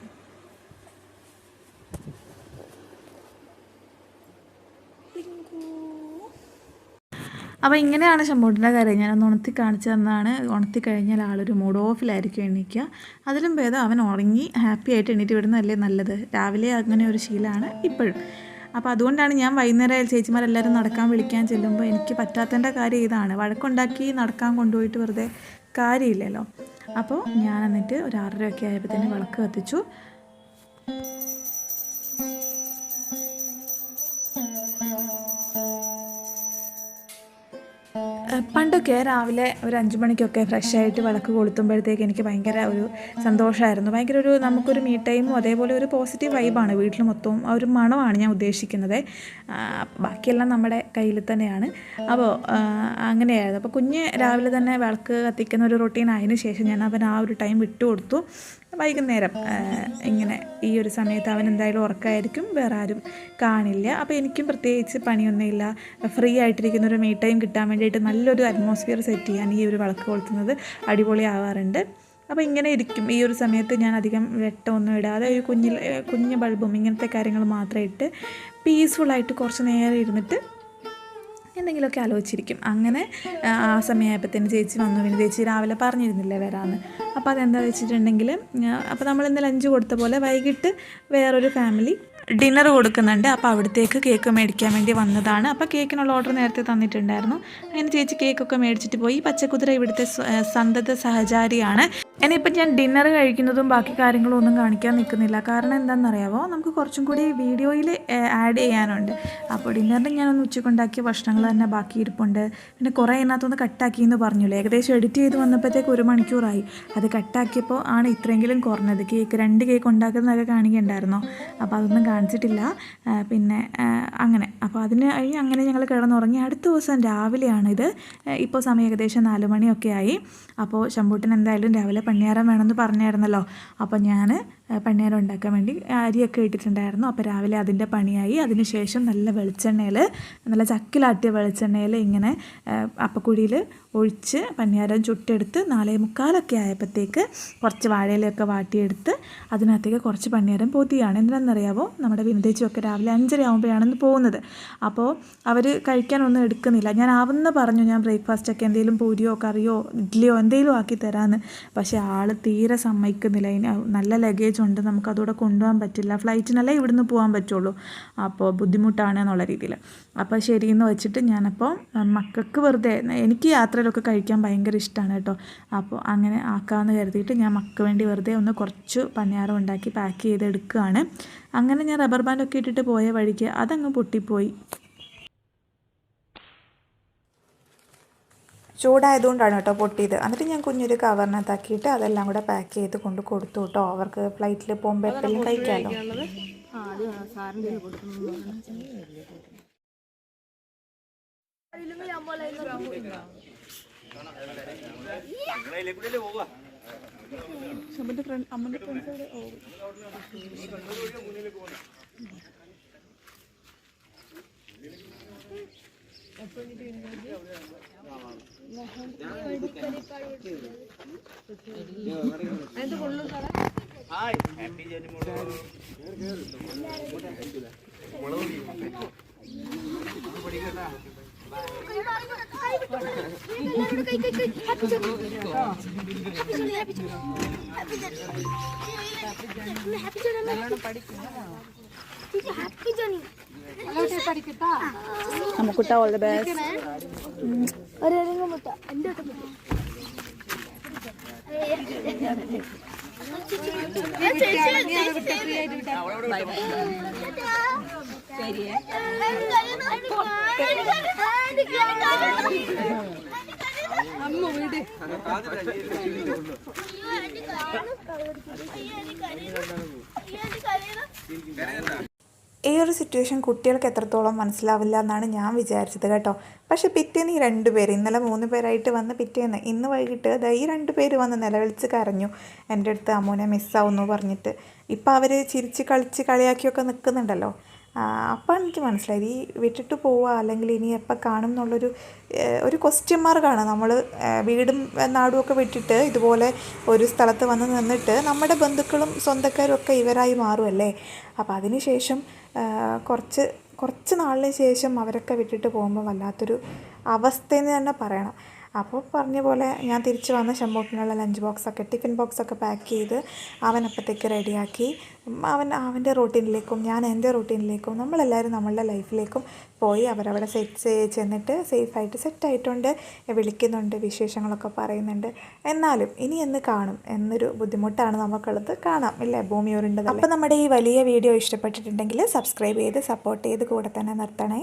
അപ്പോൾ ഇങ്ങനെയാണ് ശമ്പൂട്ടിൻ്റെ കാര്യം. ഞാനൊന്ന് ഉണർത്തി കാണിച്ചു തന്നതാണ്. ഉണർത്തി കഴിഞ്ഞാൽ ആളൊരു മൂഡ് ഓഫിലായിരിക്കും എണീക്കുക. അതിലും ഭേദം അവൻ ഉറങ്ങി ഹാപ്പി ആയിട്ട് എണീറ്റ് വിടുന്നതല്ലേ നല്ലത്. രാവിലെ അങ്ങനെ ഒരു ശീലമാണ് ഇപ്പോഴും. അപ്പോൾ അതുകൊണ്ടാണ് ഞാൻ വൈകുന്നേരം ചേച്ചിമാരെല്ലാവരും നടക്കാൻ വിളിക്കാൻ ചെല്ലുമ്പോൾ എനിക്ക് പറ്റാത്തതിൻ്റെ കാര്യം ഇതാണ്. വഴക്കുണ്ടാക്കി നടക്കാൻ കൊണ്ടുപോയിട്ട് വെറുതെ കാര്യമില്ലല്ലോ. അപ്പോൾ ഞാൻ എന്നിട്ട് ഒരു 6:30 ആയപ്പോൾ വിളക്ക് കത്തിച്ചു. പണ്ടൊക്കെ രാവിലെ ഒരു 5 മണിക്കൊക്കെ ഫ്രഷായിട്ട് വിളക്ക് കൊളുത്തുമ്പോഴത്തേക്ക് എനിക്ക് ഭയങ്കര ഒരു സന്തോഷമായിരുന്നു. ഭയങ്കര ഒരു നമുക്കൊരു മീ ടൈമും അതേപോലെ ഒരു പോസിറ്റീവ് വൈബാണ് വീട്ടിൽ മൊത്തവും. ആ ഒരു മണമാണ് ഞാൻ ഉദ്ദേശിക്കുന്നത്. ബാക്കിയെല്ലാം നമ്മുടെ കയ്യിൽ തന്നെയാണ്. അപ്പോൾ അങ്ങനെയായിരുന്നു. അപ്പോൾ കുഞ്ഞ് രാവിലെ തന്നെ വിളക്ക് കത്തിക്കുന്ന ഒരു റൊട്ടീൻ ആയതിനു ശേഷം ഞാൻ അവൻ ആ ഒരു ടൈം വിട്ടുകൊടുത്തു. വൈകുന്നേരം ഇങ്ങനെ ഈ ഒരു സമയത്ത് അവൻ എന്തായാലും ഉറക്കമായിരിക്കും, വേറെ ആരും കാണില്ല. അപ്പോൾ എനിക്കും പ്രത്യേകിച്ച് പണിയൊന്നുമില്ല. ഫ്രീ ആയിട്ടിരിക്കുന്ന ഒരു മീ ടൈം കിട്ടാൻ വേണ്ടിയിട്ട് നല്ലൊരു അറ്റ്മോസ്ഫിയർ സെറ്റ് ചെയ്യാൻ ഈ ഒരു വിളക്ക് കൊളുത്തുന്നത് അടിപൊളിയാവാറുണ്ട്. അപ്പോൾ ഇങ്ങനെ ഇരിക്കും. ഈ ഒരു സമയത്ത് ഞാൻ അധികം വെട്ടമൊന്നും ഇടാതെ ഒരു കുഞ്ഞ് ബൾബും ഇങ്ങനത്തെ കാര്യങ്ങൾ മാത്രം ഇട്ട് പീസ്ഫുള്ളായിട്ട് കുറച്ച് നേരം ഇരുന്നിട്ട് എന്തെങ്കിലുമൊക്കെ ആലോചിച്ചിരിക്കും. അങ്ങനെ ആ സമയമായപ്പോഴത്തേന് ചേച്ചി വന്നു. പിന്നെ ചേച്ചി രാവിലെ പറഞ്ഞിരുന്നില്ലേ വരാമെന്ന്. അപ്പോൾ അതെന്താ വെച്ചിട്ടുണ്ടെങ്കിൽ, അപ്പോൾ നമ്മൾ ഇന്ന് ലഞ്ച് കൊടുത്ത പോലെ വൈകിട്ട് വേറൊരു ഫാമിലി ഡിന്നർ കൊടുക്കുന്നുണ്ട്. അപ്പോൾ അവിടത്തേക്ക് കേക്ക് മേടിക്കാൻ വേണ്ടി വന്നതാണ്. അപ്പോൾ കേക്കിനുള്ള ഓർഡർ നേരത്തെ തന്നിട്ടുണ്ടായിരുന്നു. അങ്ങനെ ചേച്ചി കേക്കൊക്കെ മേടിച്ചിട്ട് പോയി. പച്ചക്കുതിര ഇവിടുത്തെ സന്തത സഹചാരിയാണ്. ഇനിയിപ്പോൾ ഞാൻ ഡിന്നർ കഴിക്കുന്നതും ബാക്കി കാര്യങ്ങളും ഒന്നും കാണിക്കാൻ നിൽക്കുന്നില്ല. കാരണം എന്താണെന്നറിയാമോ, നമുക്ക് കുറച്ചും കൂടി വീഡിയോയിൽ ആഡ് ചെയ്യാനുണ്ട്. അപ്പോൾ ഡിന്നറിന് ഞാനൊന്ന് ഉച്ചക്കുണ്ടാക്കിയ ഭക്ഷണങ്ങൾ തന്നെ ബാക്കി ഇരിപ്പുണ്ട്. പിന്നെ കുറേ അതിനകത്തൊന്ന് കട്ടാക്കി എന്ന് പറഞ്ഞില്ലേ, ഏകദേശം എഡിറ്റ് ചെയ്ത് വന്നപ്പോഴത്തേക്ക് 1 മണിക്കൂറായി. അത് കട്ടാക്കിയപ്പോൾ ആണ് ഇത്രയെങ്കിലും കുറഞ്ഞത്. 2 കേക്ക് ഉണ്ടാക്കുന്നതൊക്കെ കാണിക്കണ്ടായിരുന്നോ, അപ്പോൾ അതൊന്നും കാണിച്ചിട്ടില്ല. പിന്നെ അങ്ങനെ അപ്പോൾ അതിന് കഴിഞ്ഞ് അങ്ങനെ ഞങ്ങൾ കിടന്നുറങ്ങി. അടുത്ത ദിവസം രാവിലെയാണിത്. ഇപ്പോൾ സമയം ഏകദേശം 4 മണിയൊക്കെ ആയി. അപ്പോൾ ശമ്പൂട്ടൻ എന്തായാലും രാവിലെ പണിയാരം വേണമെന്ന് പറഞ്ഞായിരുന്നല്ലോ. അപ്പോൾ ഞാൻ പണിയാരം ഉണ്ടാക്കാൻ വേണ്ടി അരിയൊക്കെ ഇട്ടിട്ടുണ്ടായിരുന്നു. അപ്പോൾ രാവിലെ അതിൻ്റെ പണിയായി. അതിനുശേഷം നല്ല വെളിച്ചെണ്ണയിൽ, നല്ല ചക്കിലാട്ടിയ വെളിച്ചെണ്ണയിൽ ഇങ്ങനെ അപ്പക്കുഴിയിൽ ഒഴിച്ച് പണിയാരം ചുട്ടെടുത്ത് 4:45 ആയപ്പോഴത്തേക്ക് കുറച്ച് വാഴയിലൊക്കെ വാട്ടിയെടുത്ത് അതിനകത്തേക്ക് കുറച്ച് പണിയാരം പൊതിയാണ്. എന്തിനാണെന്നറിയാമോ, നമ്മുടെ വിനതേച്ചിയൊക്കെ രാവിലെ 5:30 ആകുമ്പോഴാണെന്ന് പോകുന്നത്. അപ്പോൾ അവർ കഴിക്കാനൊന്നും എടുക്കുന്നില്ല. ഞാൻ ആവുന്ന പറഞ്ഞു, ഞാൻ ബ്രേക്ക്ഫാസ്റ്റൊക്കെ എന്തെങ്കിലും പൂരിയോ കറിയോ ഇഡ്ഡലിയോ എന്തെങ്കിലും ആക്കി തരാമെന്ന്. പക്ഷേ ആൾ തീരെ സമ്മതിക്കുന്നില്ല. നല്ല ലഗേജ് ഉണ്ട്, നമുക്കതൂടെ കൊണ്ടുപോകാൻ പറ്റില്ല, ഫ്ലൈറ്റിനല്ലേ ഇവിടുന്ന് പോകാൻ പറ്റുള്ളൂ, അപ്പോൾ ബുദ്ധിമുട്ടാണ് എന്നുള്ള രീതിയിൽ. അപ്പോൾ ശരിയെന്ന് വെച്ചിട്ട് ഞാനപ്പോൾ മക്കൾക്ക് വെറുതെ, എനിക്ക് യാത്രയിലൊക്കെ കഴിക്കാൻ ഭയങ്കര ഇഷ്ടമാണ് കേട്ടോ. അപ്പോൾ അങ്ങനെ ആക്കാമെന്ന് കരുതിയിട്ട് ഞാൻ മക്കൾക്ക് വേണ്ടി വെറുതെ ഒന്ന് കുറച്ച് പണിയാരം ഉണ്ടാക്കി പാക്ക് ചെയ്തെടുക്കുകയാണ്. അങ്ങനെ ഞാൻ റബ്ബർ ബാൻഡൊക്കെ ഇട്ടിട്ട് പോയ വഴിക്ക് അതങ്ങ് പൊട്ടിപ്പോയി. ചൂടായതുകൊണ്ടാണ് കേട്ടോ പൊട്ടിയത്. എന്നിട്ട് ഞാൻ കുഞ്ഞൊരു കവറിനകത്താക്കിയിട്ട് അതെല്ലാം കൂടെ പാക്ക് ചെയ്ത് കൊണ്ട് കൊടുത്തു കേട്ടോ. അവർക്ക് ഫ്ലൈറ്റിൽ പോകുമ്പോൾ എപ്പോഴും കഴിക്കാമല്ലോ. അമ്മൻ്റെ ഫ്രണ്ട്സ് നമുക്കുട്ട ഓൾ ദി ബെസ്റ്റ്. മുട്ട എൻ്റെ അമ്മ വീട് ഈ ഒരു സിറ്റുവേഷൻ കുട്ടികൾക്ക് എത്രത്തോളം മനസ്സിലാവില്ല എന്നാണ് ഞാൻ വിചാരിച്ചത് കേട്ടോ. പക്ഷെ പിറ്റേന്ന് ഈ 2 പേര്, ഇന്നലെ 3 പേരായിട്ട് വന്ന് പിറ്റേന്ന് ഇന്ന് വൈകിട്ട് ഈ 2 പേര് വന്ന് നിലവിളിച്ച് കരഞ്ഞു എൻ്റെ അടുത്ത് അമ്മൂനെ മിസ്സാവുന്നു പറഞ്ഞിട്ട്. ഇപ്പോൾ അവർ ചിരിച്ച് കളിച്ച് കളിയാക്കിയൊക്കെ നിൽക്കുന്നുണ്ടല്ലോ. അപ്പോൾ എനിക്ക് മനസ്സിലായത് ഈ വിട്ടിട്ട് പോവുക അല്ലെങ്കിൽ ഇനി എപ്പോൾ കാണും എന്നുള്ളൊരു ഒരു ക്വസ്റ്റ്യൻ മാർക്കാണ്. നമ്മൾ വീടും നാടും ഒക്കെ വിട്ടിട്ട് ഇതുപോലെ ഒരു സ്ഥലത്ത് വന്ന് നിന്നിട്ട് നമ്മുടെ ബന്ധുക്കളും സ്വന്തക്കാരും ഒക്കെ ഇവരായി മാറുമല്ലേ. അപ്പോൾ അതിന് ശേഷം കുറച്ച് നാളിന് ശേഷം അവരൊക്കെ വിട്ടിട്ട് പോകുമ്പോൾ വല്ലാത്തൊരു അവസ്ഥയെന്ന് തന്നെ പറയണം. അപ്പോൾ പറഞ്ഞ പോലെ ഞാൻ തിരിച്ച് വന്ന് ശമ്പൂട്ടിനുള്ള ലഞ്ച് ബോക്സൊക്കെ ടിഫിൻ ബോക്സൊക്കെ പാക്ക് ചെയ്ത് അവനപ്പോഴത്തേക്ക് റെഡിയാക്കി അവൻ്റെ റൂട്ടീനിലേക്കും ഞാൻ എൻ്റെ റൂട്ടീനിലേക്കും നമ്മളെല്ലാവരും നമ്മളുടെ ലൈഫിലേക്കും പോയി. അവരവിടെ ചെന്നിട്ട് സേഫായിട്ട് സെറ്റായിട്ടുണ്ട്, വിളിക്കുന്നുണ്ട്, വിശേഷങ്ങളൊക്കെ പറയുന്നുണ്ട്. എന്നാലും ഇനി എന്ന് കാണും എന്നൊരു ബുദ്ധിമുട്ടാണ് നമുക്കുള്ളത്. കാണാം ഇല്ലേ, ഭൂമി ഉരുണ്ടത്. അപ്പോൾ നമ്മുടെ ഈ വലിയ വീഡിയോ ഇഷ്ടപ്പെട്ടിട്ടുണ്ടെങ്കിൽ സബ്സ്ക്രൈബ് ചെയ്ത് സപ്പോർട്ട് ചെയ്ത് കൂടെ തന്നെ നിർത്തണേ.